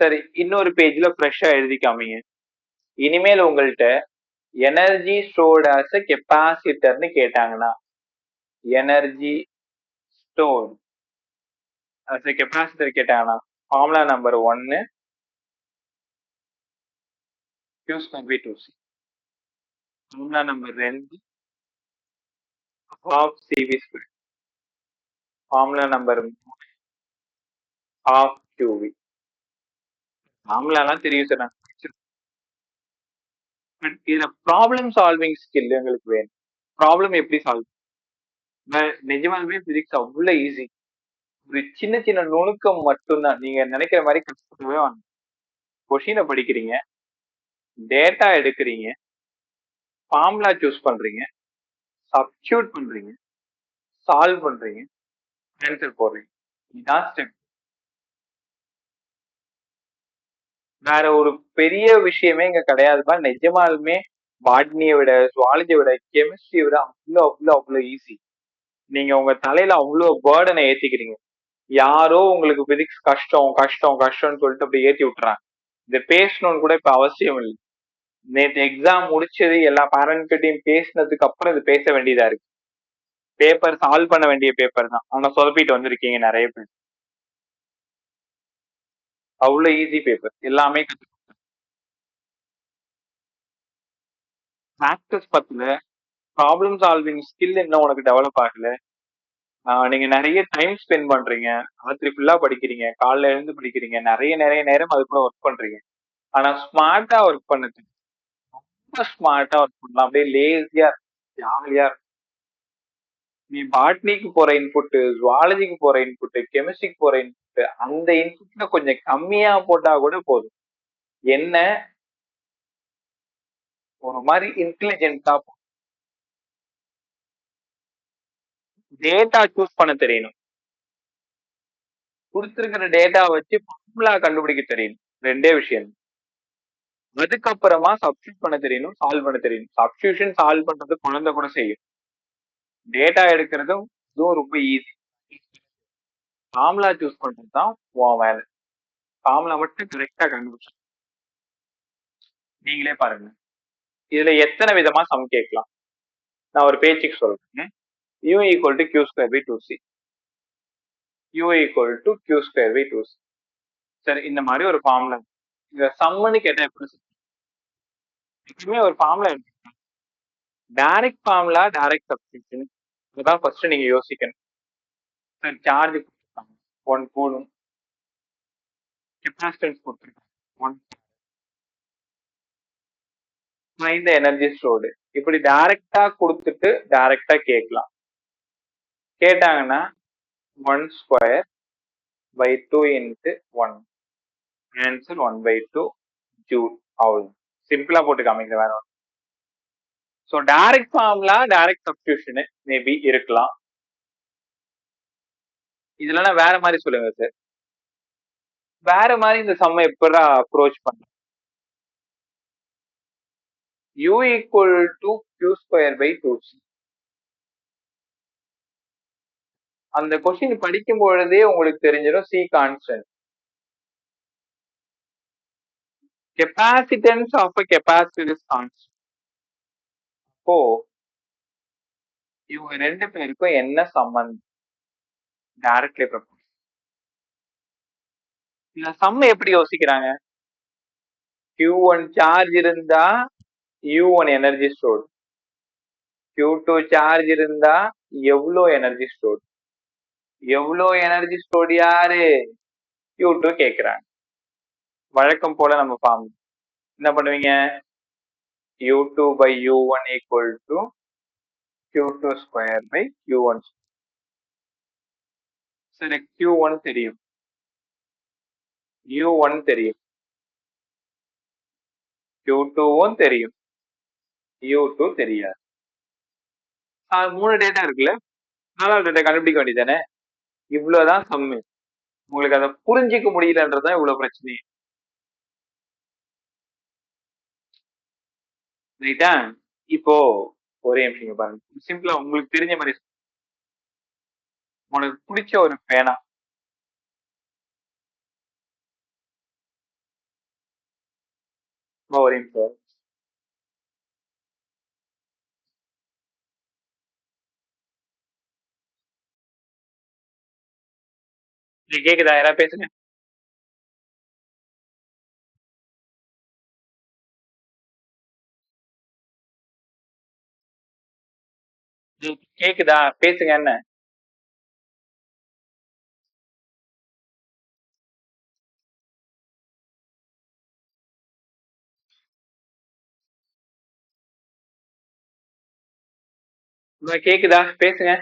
சரி, இன்னொரு பேஜ்ல ஃப்ரெஷ்ஷா எழுதி காமிங்க. இனிமேல் உங்கள்கிட்ட எனர்ஜி ஸ்டோர்ட் ஆஸ் a கெப்பாசிட்டர்னு கேட்டாங்கன்னா, energy stored as a capacitor கேட்டாங்கன்னா, formula number 1 q²/2c. Formula number 2 ½ cv square. Formula number 3 ½ qv. ஃபார்முலாலாம் தெரியும் சார், நான் பட் இதுல ப்ராப்ளம் சால்விங் ஸ்கில் எங்களுக்கு வேணும். ப்ராப்ளம் எப்படி சால்வ்? நிஜமாலுமே பிசிக்ஸ் அவ்வளவு ஈஸி. ஒரு சின்ன சின்ன நுணுக்கம் மட்டும்தான். நீங்க நினைக்கிற மாதிரி கஷ்டப்படவே வாங்க. கொஷினை படிக்கிறீங்க, டேட்டா எடுக்கிறீங்க, ஃபார்முலா சூஸ் பண்றீங்க, சப்ஸ்டியூட் பண்றீங்க, சால்வ் பண்றீங்க, ஆன்சர் போடுறீங்க. இதான் ஸ்டெப். வேற ஒரு பெரிய விஷயமே இங்க கிடையாதுப்பா. நிஜமாலுமே பாட்னியை விட, சுவாலஜியை விட, கெமிஸ்ட்ரியை விட அவ்வளோ ஈஸி. நீங்க உங்க தலையில அவ்வளோ பேர்டனை ஏத்திக்கிறீங்க. யாரோ உங்களுக்கு பிசிக்ஸ் கஷ்டம் கஷ்டம் கஷ்டம்னு சொல்லிட்டு அப்படி ஏத்தி விட்டுறாங்க. இதை பேசணும்னு கூட இப்ப அவசியம் இல்லை. நேற்று எக்ஸாம் முடிச்சது, எல்லா பேரண்ட் கிட்டையும் பேசினதுக்கு அப்புறம் இது பேச வேண்டியதா இருக்கு. பேப்பர் சால்வ் பண்ண வேண்டிய பேப்பர் தான், ஆனா சொதப்பிட்டு வந்திருக்கீங்க நிறைய பேர். அவ்வளவு ஈஸி பேப்பர், எல்லாமே ப்ராக்டிஸ் பத்துல ப்ராப்ளம் சால்விங் ஸ்கில் இன்னும் உனக்கு டெவலப் ஆகல. நீங்க நிறைய டைம் ஸ்பெண்ட் பண்றீங்க, ராத்திரி ஃபுல்லா படிக்கிறீங்க, காலைல எழுந்து படிக்கிறீங்க, நிறைய நேரம் அது கூட ஒர்க் பண்றீங்க. ஆனா ஸ்மார்ட்டா ஒர்க் பண்ணது ரொம்ப ரொம்ப ஸ்மார்ட்டா ஒர்க் பண்ணலாம். அப்படியே லேசியா ஜாலியா இருக்கும். நீ பாட்னிக்கு போற இன்புட், ஜுவாலஜிக்கு போற இன்புட், கெமிஸ்ட்ரிக்கு போற இன்புட், அந்த இன்புட்ல கொஞ்சம் கம்மியா போட்டா கூட போதும். என்ன ஒரு மாதிரி இன்டெலிஜென்ட்டா டேட்டா சூஸ் பண்ண தெரியணும். கொடுத்திருக்கிற டேட்டா வச்சு ஃபார்முலா கண்டுபிடிக்க தெரியணும். ரெண்டே விஷயம். அதுக்கப்புறமா சப்ஸ்டியூட் பண்ண தெரியணும், சால்வ் பண்ண தெரியணும். சப்ஸ்டியூஷன் சால்வ் பண்றது குழந்தை கூட செய்யும். டேட்டா எடுக்கிறதும் இதுவும் ரொம்ப ஈஸி. ஃபார்முலா சூஸ் பண்றது தான் உன் வேலை. ஃபார்முலா மட்டும் கரெக்டா கண்டுபிடிச்சு நீங்களே பாருங்க. இதுல எத்தனை விதமா சம் கேட்கலாம். நான் ஒரு பேச்சுக்கு சொல்றேன். u equal to Q square by two C. u equal to Q square by two C. சரி, இந்த மாதிரி ஒரு ஃபார்முலா. இந்த சம்முன்னு கேட்டா எப்படி எப்பவுமே ஒரு ஃபார்முலா எடுத்துக்கலாம். Direct formula, direct substitution. இதுதான் ஃபர்ஸ்ட் நீங்க யோசிக்கணும். சார் சார்ஜ் கொடுத்துருக்காங்க 1 கூலும், கெப்பாசிட்டன்ஸ் கொடுத்துருக்காங்க 1, ஃபைண்ட் தி எனர்ஜி ஸ்டோர்டு. இப்படி டைரக்டா கொடுத்துட்டு டைரக்டா கேட்கலாம். கேட்டாங்கன்னா 1 square by 2 into 1, answer 1/2 joule. அவ்வளவு சிம்பிளா போட்டு காமிக்கிற வேற ஒன்று. So direct formula, direct substitution maybe இருக்கலாம். இதுலலாம் வேற மாதிரி சொல்லுங்க சார். வேற மாதிரி இந்த சம்மை எப்படி அப்ரோச் பண்ண? u equal to Q square by 2c. அந்த கொஸ்டின் படிக்கும் பொழுதே உங்களுக்கு தெரிஞ்சிடும் C constant. Capacitance of a capacitor is constant. அப்போ இவங்க ரெண்டு பேருக்கும் என்ன சம்பந்தம்? Directly proportional. இந்த சம்மை எப்படி யோசிக்கிறாங்க? Q1 சார்ஜ் இருந்தா U1 energy store, Q2 charge இருந்தா எவ்வளோ எனர்ஜி ஸ்டோர், எவ்வளோ எனர்ஜி ஸ்டோர் யாரு Q2 கேக்குறாங்க. வழக்கம் போல நம்ம ஃபார்ம் என்ன பண்ணுவீங்க? U2 by U1 equal to Q2 square by Q1. சரி, Q1 தெரியும், U1 தெரியும், Q2வும் தெரியும், U2 தெரியாது. மூணு டேட்டா இருக்குல்ல, நாலாவது டேட்டா கண்டுபிடிக்க வேண்டியதானே. இவ்வளவுதான் சம்மு. உங்களுக்கு அதை புரிஞ்சிக்க முடியலன்றதுதான் இவ்வளவு பிரச்சனை. ரைட்டா? இப்போ ஒரே நிமிஷம் பாருங்க. சிம்பிளா உங்களுக்கு தெரிஞ்ச மாதிரி, உனக்கு பிடிச்ச ஒரு பேனா, ஒரே நிமிஷம். கேக்குதா? யாராவது பேசுங்க. கேக்குதா? பேசுங்க. என்ன கேக்குதா? பேசுங்க.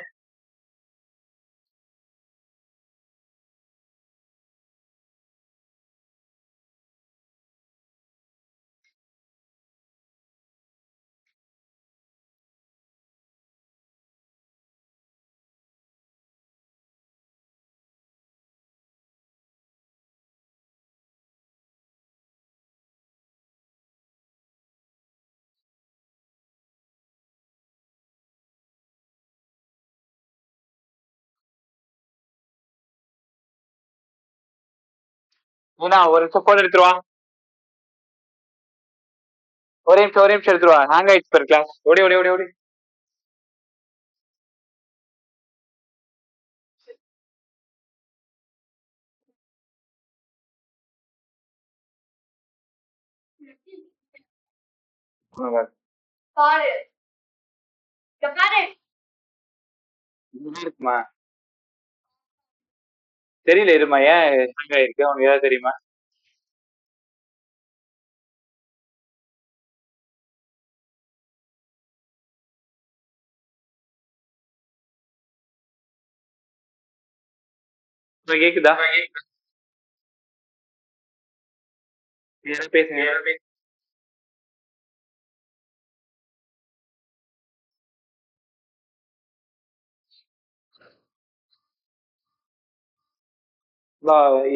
ஒரு நிமிஷம் போன் எடுத்துருவா. ஒரே நிமிஷம் எடுத்துருவா. ஹேங் ஆயிடுச்சு பெர் கிளாஸ். ஓடி ஓடி ஓடி ஓடி. இருக்குமா தெரியல. இருமா, ஏன் ஹேங் ஆயிருக்கு உனக்கு ஏதாவது தெரியுமா? இப்ப கேக்குதா? என்ன பேசுங்க.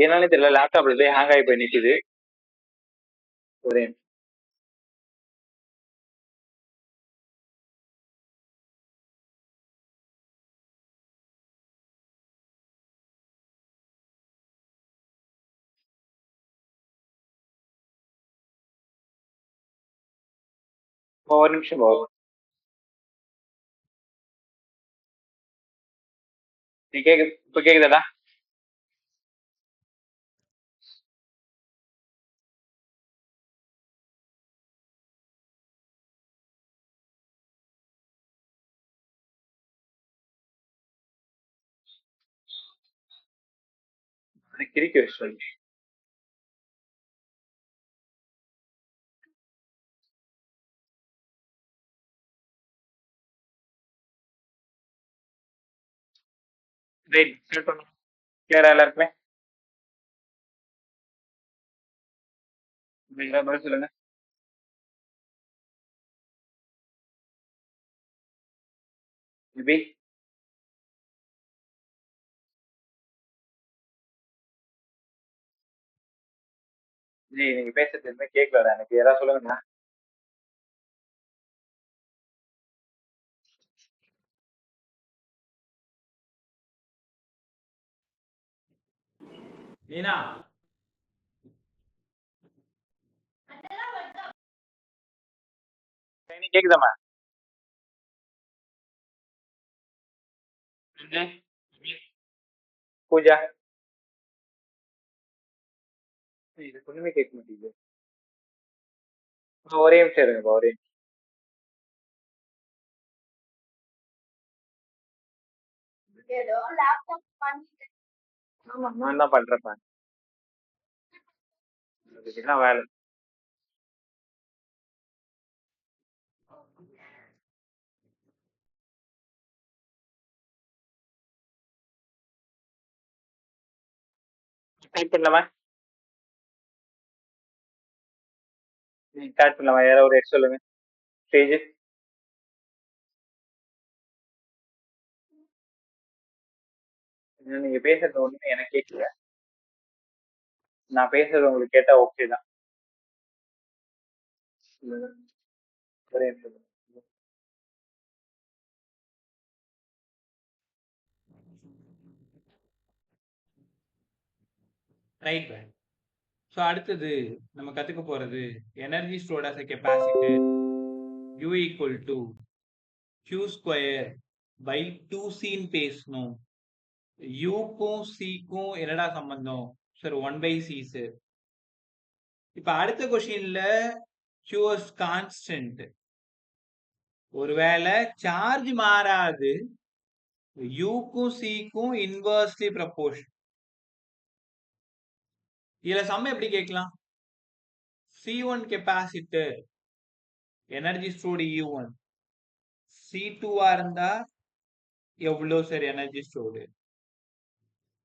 என்னன்னு தெரியல, லேப்டாப்ல போய் ஹேங் ஆகி போய் நிக்குது. ஒரே ஒரு நிமிஷம் போகும். நீ கேக்குது, இப்ப கேக்குதாடா? கிரிக்கி வச்சு சொல்லு. ரைட், ஸ்டார்ட் பண்ணலாம். கிளியரா எல்லாருக்குமே? நீங்க பதில் சொல்லுங்க. மேபி நீங்க பேசுறது எதுவுமே கேட்கலடா எனக்கு, ஏதாவது சொல்லுங்கண்ணா. மீனா நீ கேக்குதாம்மா? பூஜா, இது ஒண்ணுமே கேட்க மாட்டேங்குது. ஒரே நிமிஷம் இருங்கப்பா, ஒரே நிமிஷம். நான் தான் பண்றேன்ப்பா, அதுக்கு என்ன வேலை? ஸ்டார்ட் பண்ணலாமா? ஸ்டார்ட் பண்ணலாமா? யாராவது ஒரு எக்ஸ் சொல்லுங்க. ஸ்டேஜ். நீங்க பேசுறது ஒண்ணுமே எனக்கு கேட்கல. நான் பேசுறது உங்களுக்கு கேட்டா ஓகே தான். ஒரே நிமிஷம். ரைட். ஸோ அடுத்தது நம்ம கத்துக்க போறது energy stored as a capacity U equal to Q square by 2Cன்னு பேசணும். யூக்கும் சிக்கும் என்னடா சம்பந்தம் சார்? 1/C sir. இப்ப அடுத்த கொஸ்டின்ல Q கான்ஸ்டன்ட். ஒருவேளை சார்ஜ் மாறாது, யூக்கும் சிக்கும் இன்வெர்ஸ்லி ப்ரப்போர்ஷன். இதுல சம் எப்படி கேட்கலாம்? C1 capacitor energy stored U1, C2 இருந்தா எவ்வளோ sir energy stored?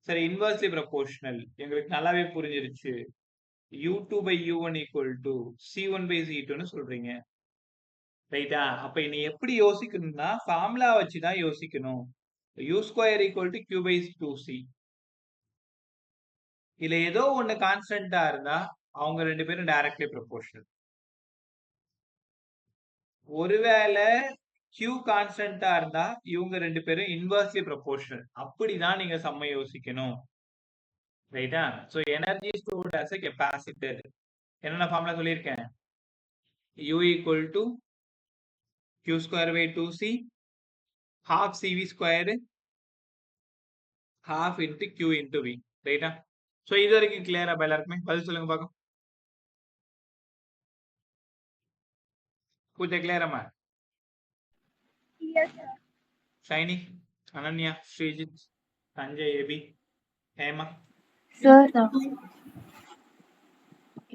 Sir inversely proportional எங்களுக்கு நல்லாவே புரிஞ்சிருச்சு. U2/U1 ஈக்குவல் டு C1/C2ன்னு சொல்றீங்க, ரைட்டா? அப்ப இனி எப்படி யோசிக்கணும்னா ஃபார்முலா வச்சுதான் யோசிக்கணும். U² equal to Q/2C. இதுல ஏதோ ஒண்ணு கான்ஸ்டன்டா இருந்தா அவங்க ரெண்டு பேரும் டைரக்ட்லி ப்ரொபோர்ஷனல். ஒருவேளை Q கான்ஸ்டன்டா இருந்தா இவங்க ரெண்டு பேரும் இன்வெர்ஸ்லி ப்ரொபோர்ஷனல். அப்படிதான் நீங்க சம்ம யோசிக்கணும், ரைட்டா? So energy stored as a capacitor என்னென்ன ஃபார்முலா சொல்லியிருக்கேன்? U equal to Q²/2C, half CV², half into Q into V, ரைட்டா? சோ இது வரைக்கும் கிளியரா எல்லாருக்குமே? பதில் சொல்லுங்க பாக்கலாம். பூஜா கிளியராமா? Shiny, Ananya, Sreejith, Sanjay, A B, Hema, sir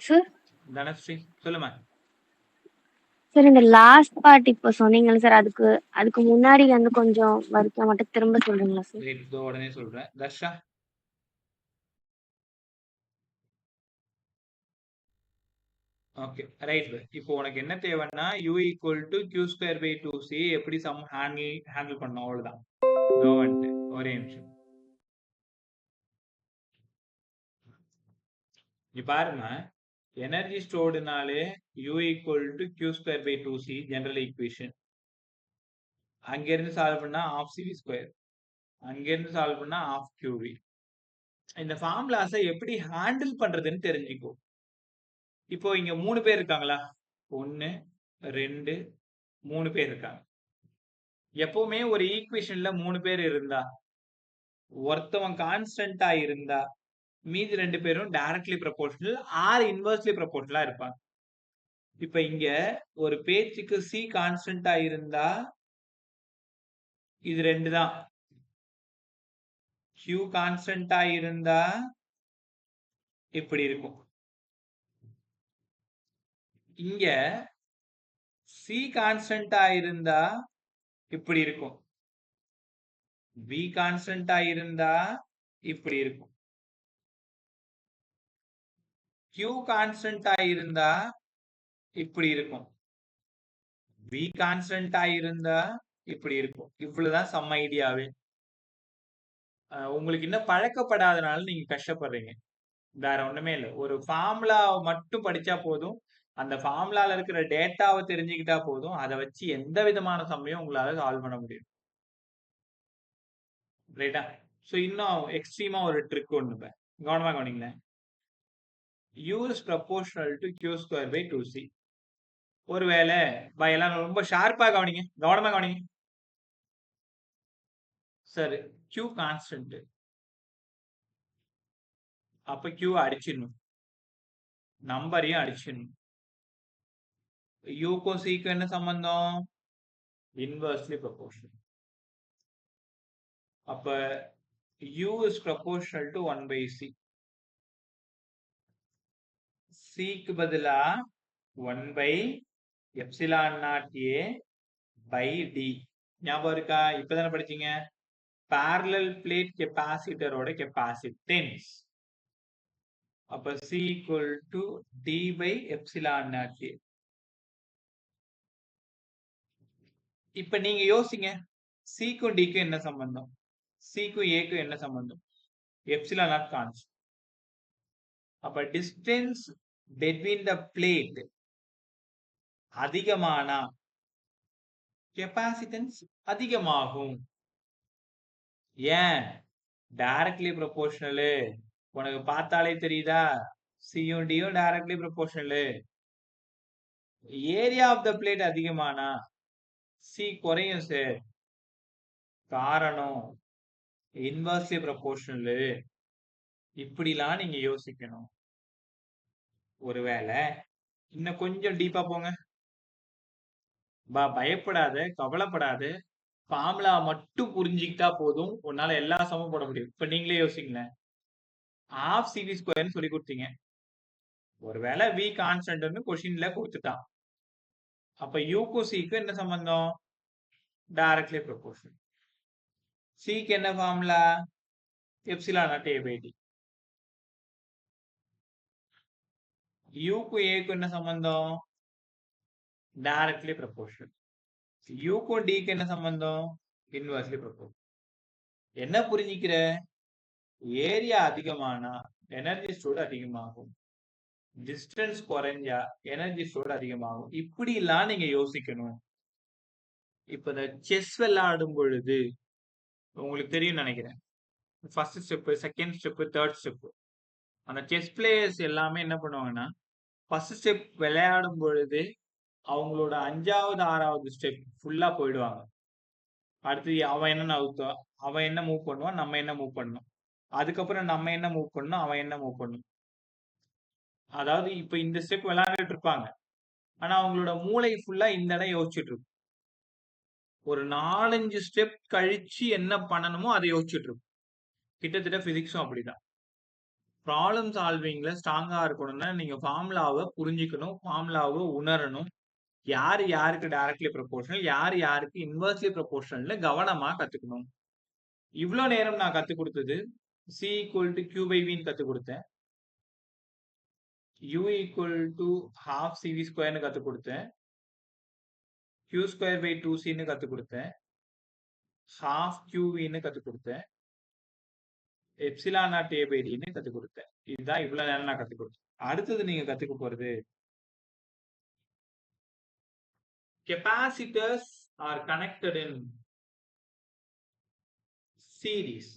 sir Dhanashree, சொல்லுமா. சார் இந்த லாஸ்ட் பார்ட் இப்போ சொன்னீங்கல்ல சார், அதுக்கு முன்னாடி வந்து கொஞ்சம் வரைக்கும் மட்டும் திரும்ப சொல்றீங்களா சார்? இதோ உடனே சொல்றேன். Darsha, okay right. இப்போ உனக்கு என்ன தேவைன்னா u equal to Q square by two C எப்படி சம் ஹேண்டில் பண்ணணும் அவ்வளவுதான். இதோ வந்துட்டு ஒரே நிமிஷம் இங்க பாருங்க. எனர்ஜி ஸ்டோர்டுனாலே u equal to Q square by two C general equation. அங்கிருந்து சால்வ் பண்ணா ஆஃப் சிவி ஸ்கொயர், அங்கிருந்து சால்வ் பண்ணா ஆஃப் கியூவி. இந்த ஃபார்முலாஸை எப்படி ஹேண்டில் பண்றதுன்னு தெரிஞ்சுக்கோ. இப்போ இங்க 3 பேர் இருக்காங்களா? 1 2 3 பேர் இருக்காங்க. எப்பவுமே ஒரு ஈக்குவேஷன்ல 3 பேர் இருந்தா ஒருத்தவன் கான்ஸ்டன்டா இருந்தா மீதி 2 பேரும் டைரக்ட்லி ப்ரொபோர்ஷனல் ஆர் இன்வெர்ஸ்லி ப்ரொபோர்ஷனலா இருப்பாங்க. இப்ப இங்க ஒரு பேச்சுக்கு சி கான்ஸ்டன்டா இருந்தா இது 2 தான். Q கான்ஸ்டன்டா இருந்தா இப்படி இருக்கும். இங்க சி கான்ஸ்டன்டா இருந்தா இப்படி இருக்கும். V கான்ஸ்டன்டா இருந்தா இப்படி இருக்கும். Q கான்ஸ்டன்டா இருந்தா இப்படி இருக்கும். V கான்ஸ்டன்டா இருந்தா இப்படி இருக்கும். இவ்வளவுதான் சம் ஐடியாவே. உங்களுக்கு இன்னும் பழக்கப்படாதனால நீங்க கஷ்டப்படுறீங்க. வேற ஒண்ணுமே இல்ல. ஒரு ஃபார்முலா மட்டும் படிச்சா போதும். அந்த ஃபார்முலால இருக்கிற டேட்டாவை தெரிஞ்சுக்கிட்டா போதும். அதை வச்சு எந்த விதமான சம்மையும் உங்களால சால்வ் பண்ண முடியும். ரைட்டா? சோ இன்னும் எக்ஸ்ட்ரீமா ஒரு ட்ரிக் ஒண்ணு கவனமா கவனிங்களேன். u is proportional to q square by 2c. ஒருவேளை எல்லாம் ரொம்ப ஷார்ப்பா கவனிங்க, கவனமா கவனிங்க. சரி, q கான்ஸ்டன்ட். அப்ப q அடிச்சிடணும், நம்பரையும் அடிச்சிடணும். யூக்கும் சிக்கும் என்ன சம்பந்தம்? Inversely proportional. அப்ப u is proportional to 1 by c. c க்கு பதிலா 1 by epsilon naught a by d. ஞாபகம் இருக்கா? இப்பதானே படிச்சீங்க. parallel plate கெபாசிட்டரோட கெபாசிட்டன்ஸ். அப்ப c equal to d by epsilon naught a. இப்ப நீங்க யோசிங்க, c க்கும் d க்கும் என்ன சம்பந்தம்? c க்கும் a க்கும் என்ன சம்பந்தம்? Epsilon naught constant. அப்ப டிஸ்டன்ஸ் between the plate அதிகமானா கெபாசிட்டன்ஸ் அதிகமாகும். ஏன்? Directly proportional. உனக்கு பார்த்தாலே தெரியுதா? சியும் டியும் directly proportional. Area of the plate அதிகமானா சி குறையும் சார். காரணம் இன்வெர்ஸ்லி ப்ரொபோர்ஷனல். இப்படிலாம் நீங்க யோசிக்கணும். ஒருவேளை இன்னும் கொஞ்சம் டீப்பா போங்க. பயப்படாத, கவலைப்படாத. ஃபார்முலா மட்டும் புரிஞ்சுக்கிட்டா போதும், உன்னால எல்லா சமமும் போட முடியும். இப்ப நீங்களே யோசிங்களேன். ஆஃப் சிவி ஸ்கொயர்னு சொல்லி கொடுத்தீங்க. ஒருவேளை v கான்ஸ்டன்ட்னு கொஸ்டின்ல கொடுத்துட்டான். அப்ப யூக்கும் சிக்கும் என்ன சம்பந்தம்? Directly proportional. சிக்கு என்ன formula? Epsilon naught a by d. யூக்கும் ஏக்கும் என்ன சம்பந்தம்? Directly proportional. யூக்கும் டிக்கு என்ன சம்பந்தம்? Inversely proportional. என்ன புரிஞ்சிக்கிற? ஏரியா அதிகமானா எனர்ஜி ஸ்டோர்ட் அதிகமாகும், டிஸ்டன்ஸ் குறைஞ்சா எனர்ஜி ஸ்டோர்ட் அதிகமாகும். இப்படி எல்லாம் நீங்க யோசிக்கணும். இப்ப இந்த செஸ் விளையாடும் பொழுது உங்களுக்கு தெரியும் நினைக்கிறேன். First step, second step, third step. அந்த செஸ் பிளேயர்ஸ் எல்லாமே என்ன பண்ணுவாங்கன்னா, ஃபர்ஸ்ட் ஸ்டெப் விளையாடும் பொழுது அவங்களோட 5வது 6வது ஸ்டெப் ஃபுல்லா போயிடுவாங்க. அடுத்து அவன் என்ன நவுத்தோ, அவன் என்ன மூவ் பண்ணுவான், நம்ம என்ன மூவ் பண்ணணும், அதுக்கப்புறம் நம்ம என்ன மூவ் பண்ணணும், அவன் என்ன மூவ் பண்ணணும். அதாவது இப்ப இந்த ஸ்டெப் விளையாண்டுட்டு இருப்பாங்க, ஆனா அவங்களோட மூளை ஃபுல்லா இந்த இடம் யோசிச்சுட்டு இருக்கும். ஒரு 4-5 ஸ்டெப் கழிச்சு என்ன பண்ணணுமோ அதை யோசிச்சுட்டு இருக்கும். கிட்டத்தட்ட பிசிக்ஸும் அப்படிதான். ப்ராப்ளம் சால்விங்ல ஸ்ட்ராங்கா இருக்கணும்னா நீங்க ஃபார்முலாவை புரிஞ்சுக்கணும், ஃபார்முலாவை உணரணும். யாரு யாருக்கு டைரக்ட்லி ப்ரொபோர்ஷனல், யாரு யாருக்கு இன்வெர்ஸ்லி ப்ரொபோர்ஷனல்னு கவனமா கத்துக்கணும். இவ்வளவு நேரம் நான் கத்து கொடுத்தது c equal to q by v கத்து கொடுத்தேன். u equal to half CV ஸ்கொயர்னு கற்றுக் கொடுத்தேன். q ஸ்கொயர் பை 2cன்னு கற்றுக் கொடுத்தேன். ஹாஃப் qvன்னு கற்றுக் கொடுத்தேன். எப்சிலான் நாட் a பை dன்னு கற்றுக் கொடுத்தேன். இதுதான் இவ்வளவு நேரம் நான் கற்றுக் கொடுத்தேன். அடுத்தது நீங்க கற்றுக்க போறது capacitors are connected in series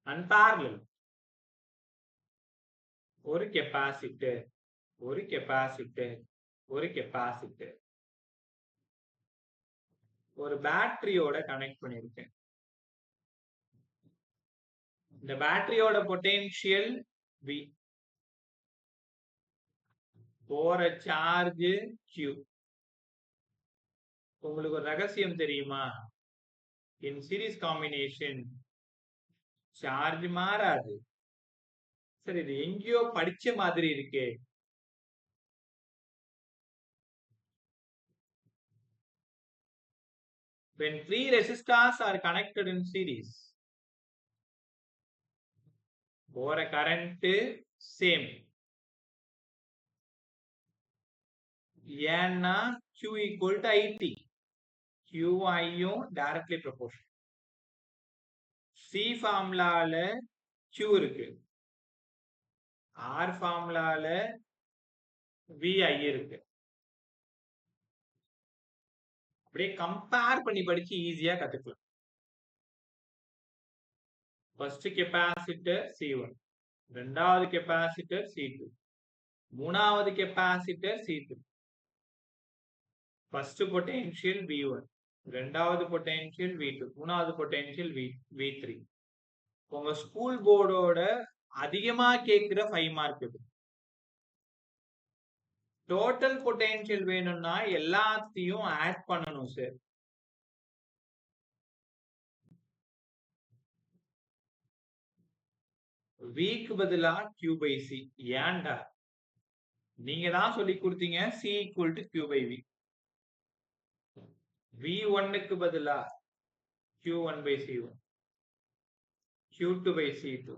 and parallel. ஒரு கெபாசிட்டர் ஒரு கெபாசிட்டர் ஒரு கெபாசிட்டர் ஒரு பேட்டரியோட கனெக்ட் பண்ணிருக்கேன். இந்த பேட்டரியோட பொட்டென்ஷியல் V, போற சார்ஜ் Q. உங்களுக்கு ஒரு ரகசியம் தெரியுமா? இன் சீரிஸ் காம்பினேஷன் சார்ஜ் மாறாது. சரி, இது எங்கேயோ படிச்ச மாதிரி இருக்கே. When three resistors are connected in series, போற கரண்ட் சேம். ஏன்னா Q equal to IT. QIயும் directly proportional. C ஃபார்முலால Q இருக்கு. R ஃபார்முலால VI இருக்கு. அப்படியே கம்பேர் பண்ணி படிச்சு ஈஸியா கத்துக்கலாம். ஃபர்ஸ்ட் கெபாசிட்டர் C1, ரெண்டாவது கெபாசிட்டர் C2, மூணாவது capacitor C3. First potential V1, ரெண்டாவது பொட்டென்ஷியல் V2, மூணாவது பொட்டென்ஷியல் V3. உங்க ஸ்கூல் போர்டோட அதிகமா கேட்கிற 5 மார்க் இது. டோட்டல் பொட்டென்ஷியல் வேணும்னா எல்லாத்தையும் ஆட் பண்ணணும் சார். விக்கு பதிலா Q by C. ஏன்டா? நீங்க தான் சொல்லி கொடுத்தீங்க C equal to Q by V. V1க்கு பதிலா Q1 by C1, Q2 by C2,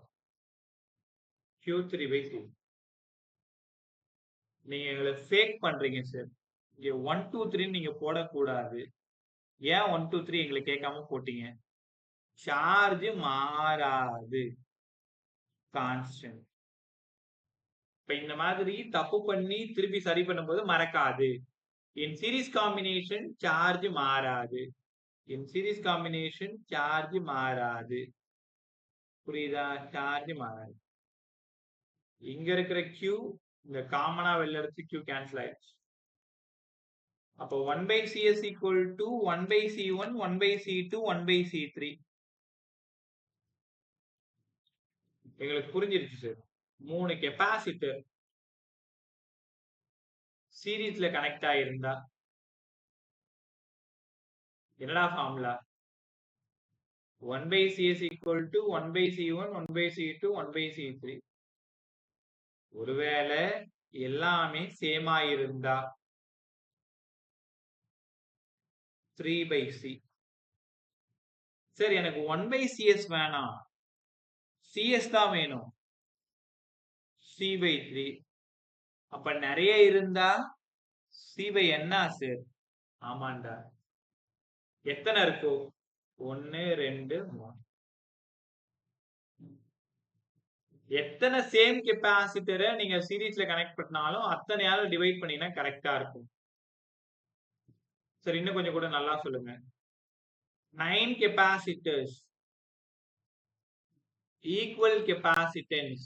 Q3 by C2. நீங்க எங்களை ஃபேக் பண்றீங்க சார். இங்க 1 2 3 நீங்க போடக்கூடாது. ஏன் 1 2 3 எங்களை கேட்காம போட்டீங்க? சார்ஜ் மாறாது, கான்ஸ்டன்ட். இப்ப இந்த மாதிரி தப்பு பண்ணி திருப்பி சரி பண்ணும்போது மறக்காது. இன் சீரிஸ் காம்பினேஷன் சார்ஜ் மாறாது. இன் சீரிஸ் காம்பினேஷன் சார்ஜ் மாறாது. புரியுதா? சார்ஜ் மாறாது. இங்க இருக்கிற Q இந்த காமனா வெளில எடுத்து Q கேன்சல் ஆயிடுச்சு. அப்போ 1 by CS equal to 1 by C1, 1 by C2, 1 by C3. எங்களுக்கு புரிஞ்சிருச்சு சார். 3 கெபாசிட்டர் சீரீஸ்ல கனெக்ட் ஆயிருந்தா என்னடா formula? 1 by CS equal to 1 by C1, 1 by C2, 1 by C3. ஒருவேளை எல்லாமே சேமா இருந்தா 3 by C. சரி, எனக்கு 1 by CS வேணாம், CS தான் வேணும், C by 3. அப்ப நிறைய இருந்தா C by என்ன சார்? ஆமாண்டா. எத்தனை இருக்கோ? 1 2 3. எத்தனை சேம் கெபாசிட்டரை நீங்க சீரீஸ்ல கனெக்ட் பண்ணாலும் அத்தனையால டிவைட் பண்ணினா கரெக்டா இருக்கும். சரி, இன்னும் கொஞ்சம் கூட நல்லா சொல்லுங்க. 9 capacitors, equal capacitance.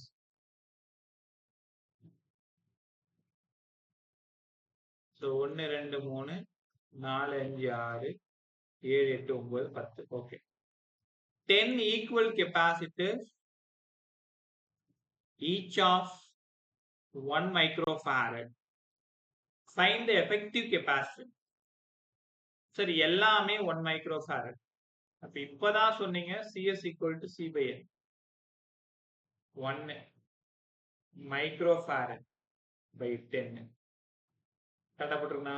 So 1 2 3 4 5 6 7 8 9 10. Okay. 10 equal capacitors, each of 1 microfarad. Find the effective capacitance. சரி, எல்லாமே 1 microfarad. அப்ப இப்பதான் சொன்னீங்க CS equal to C by N. 1 microfarad by 10. கட்டப்பட்டிருக்கா?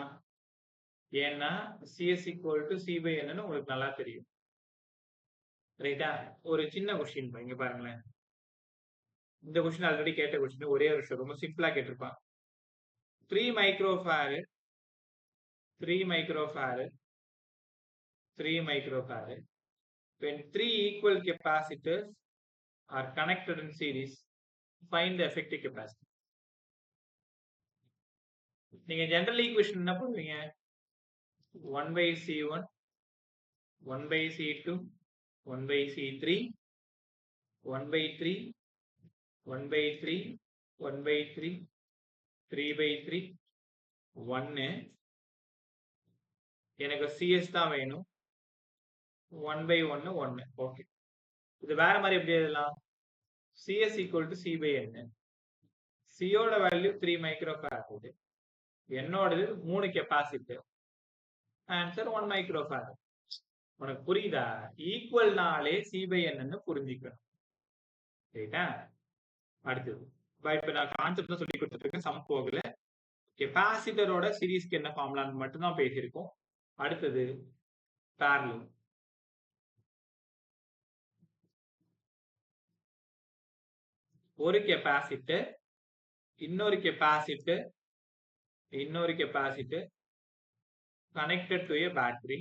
ஏன்னா CS equal to C by N ன்னு உங்களுக்கு நல்லா தெரியும். ரைட்டா? ஒரு சின்ன கொஸ்டின் இங்க பாருங்களேன். இந்த கொஸ்டின் ஆல்ரெடி கேட்ட கொஸ்டின், ஒரே ஒரு விஷயம் ரொம்ப சிம்பிளா கேட்டிருப்பான். 3 microfarad 3 microfarad 3 microfarad when 3 equal capacitors are connected in series, find the effective capacity. நீங்க ஜெனரல் ஈக்குவேஷன் என்ன பண்ணுவீங்க? 1 by C1 1 by C2 1 by C3 1 by 3 1 by 3 1 by 3 3 by 3 1 எனக்கு CS தான் வேணும். 1 by 1 1. ஓகே, இது வேற மாதிரி எப்படி எழுதலாம்? CS equal to C by N. C ஓட வேல்யூ 3 மைக்ரோஃபாரட், என்னோடது 3 கெப்பாசிட்டர், ஆன்சர் 1 மைக்ரோஃபாரட். உனக்கு புரியுதா? ஈக்குவல்னாலே C by N ன்னு புரிஞ்சுக்கணும். ரைட்டா? அடுத்தது இப்ப நான் கான்செப்ட் தான் சொல்லி கொடுத்துருக்கேன், சம் போகல. கெப்பாசிட்டரோட சீரிஸ்க்கு என்ன ஃபார்முலான்னு மட்டும் தான் பேசியிருக்கோம். அடுத்தது பேரலல். ஒரு கெப்பாசிட்டர் இன்னொரு capacitor connected to a battery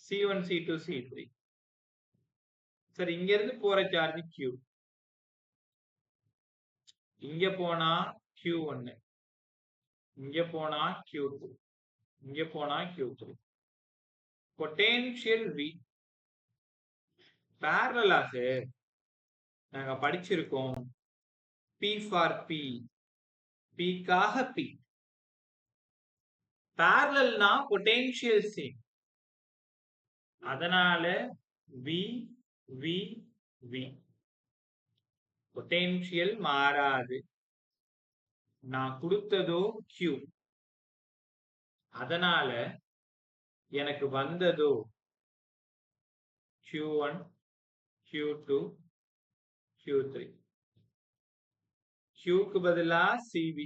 C1 C2 C3. சரி, இங்க இருந்து போற சார்ஜ் Q, இங்க போனா Q1, இங்க போனா Q2, இங்க போனா Q3. Potential V parallel sir நாங்க படிச்சிருக்கோம். P for P, P காக P. parallelனா பொட்டென்ஷியல் சேம், அதனால V V V. பொட்டென்ஷியல் மாறாது. நான் கொடுத்ததோ Q, அதனால எனக்கு வந்ததோ Q1 Q2 Q3. Qக்கு பதிலா CV,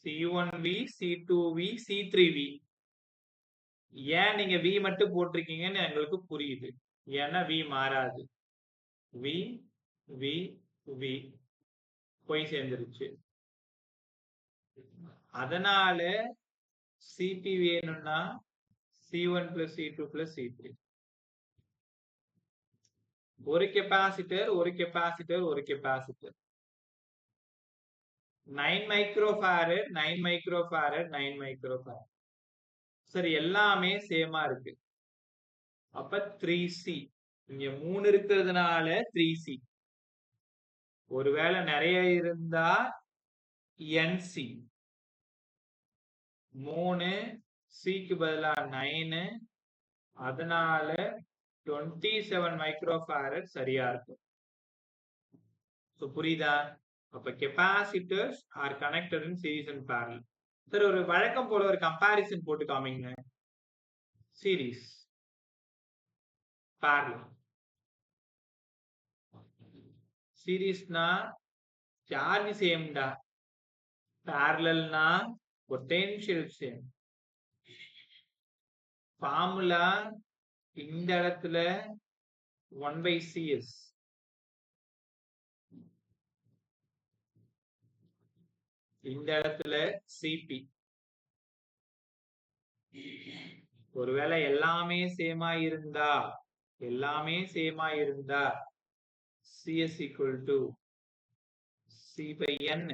C1V C2V C3V. ஏன் நீங்க V மட்டும் போட்டிருக்கீங்கன்னு எங்களுக்கு புரியுது. ஏன்னா V மாறாது. V V V போய் சேர்ந்துருச்சு. அதனால CP வேணும்னா C1 plus C2 plus C3. ஒரு கெப்பாசிட்டர் 9 மைக்ரோஃபாரட் 9 மைக்ரோஃபாரட் 9 மைக்ரோஃபாரட். சரி, எல்லாமே சேமா இருக்கு. அப்ப 3C. இங்க 3 இருக்கிறதுனால 3C. ஒருவேளை நிறைய இருந்தா NC. 3 Cக்கு பதிலா 9, அதனால 27 மைக்ரோஃபாரட் சரியா இருக்கும். புரியுதா? அப்ப capacitors are connected in series and parallel. Sir, ஒரு வழக்கம் போல ஒரு கம்பாரிசன் போட்டு காமிங்க. Series parallel. சீரிஸ்னா சார்ஜ் சேம்டா, parallelனா பொட்டென்ஷியல் சேம். ஃபார்முலா இந்த இடத்துல 1 by CS, இந்த இடத்துல CP. ஒருவேளை எல்லாமே சேமா இருந்தா CS equal to C by N.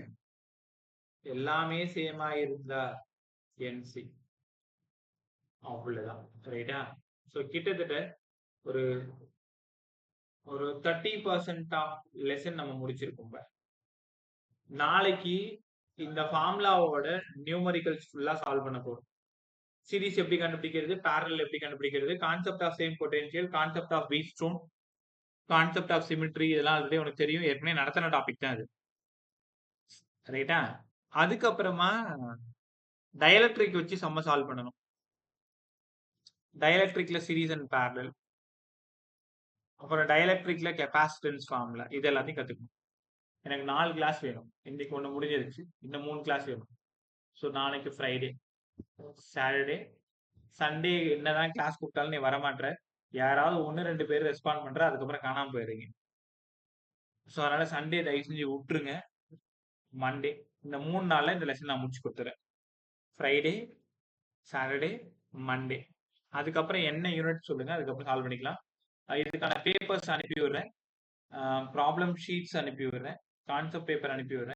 எல்லாமே சேமா இருந்தா NC. அவ்வளவுதான். ரைட்டா? சோ கிட்டத்தட்ட ஒரு 30% ஆஃப் லெசன் நம்ம முடிச்சிருக்கோம். நாளைக்கு இந்த ஃபார்முலாவோட நியூமரிக்கல்ஸ் ஃபுல்லா சால்வ் பண்ண போறோம். சீரிஸ் எப்படி கண்டுபிடிக்கிறது, parallel எப்படி கண்டுபிடிக்கிறது, concept of same potential, concept of Wheatstone, concept of symmetry, இதெல்லாம் ஆல்ரெடி உனக்கு தெரியும், ஏற்கனவே நடத்தின டாபிக் தான் அது. ரைட்டா? அதுக்கப்புறமா டயலக்ட்ரிக் வச்சு சம்ம சால்வ் பண்ணணும். டயலக்ட்ரிக்ல சீரிஸ் அண்ட் parallel, அப்புறம் டயலக்ட்ரிக்ல கெப்பாசிட்டன்ஸ் ஃபார்முலா, இது எல்லாத்தையும் கத்துக்கணும். எனக்கு 4 கிளாஸ் வேணும். இன்னைக்கு 1 முடிஞ்சிருச்சு, இன்னும் 3 கிளாஸ் வேணும். ஸோ நாளைக்கு ஃப்ரைடே, சாட்டர்டே, சண்டே என்னதான் கிளாஸ் கூப்பிட்டாலும் நீ வரமாட்ற. யாராவது 1-2 பேர் ரெஸ்பாண்ட் பண்ற, அதுக்கப்புறம் காணாம போயிடுறீங்க. ஸோ அதனால சண்டே தயவு செஞ்சு விட்டுருங்க. மண்டே இந்த 3 நாள்ல இந்த லெசன் நான் முடிச்சு குடுத்துறேன். Friday, Saturday, Monday. அதுக்கப்புறம் என்ன யூனிட் சொல்லுங்க. அதுக்கப்புறம் சால்வ் பண்ணிக்கலாம். இதுக்கான பேப்பர்ஸ் அனுப்பி விடுறேன். ப்ராப்ளம் ஷீட்ஸ் அனுப்பி விடுறேன். கான்செப்ட் பேப்பர் அனுப்பி விடுறேன்.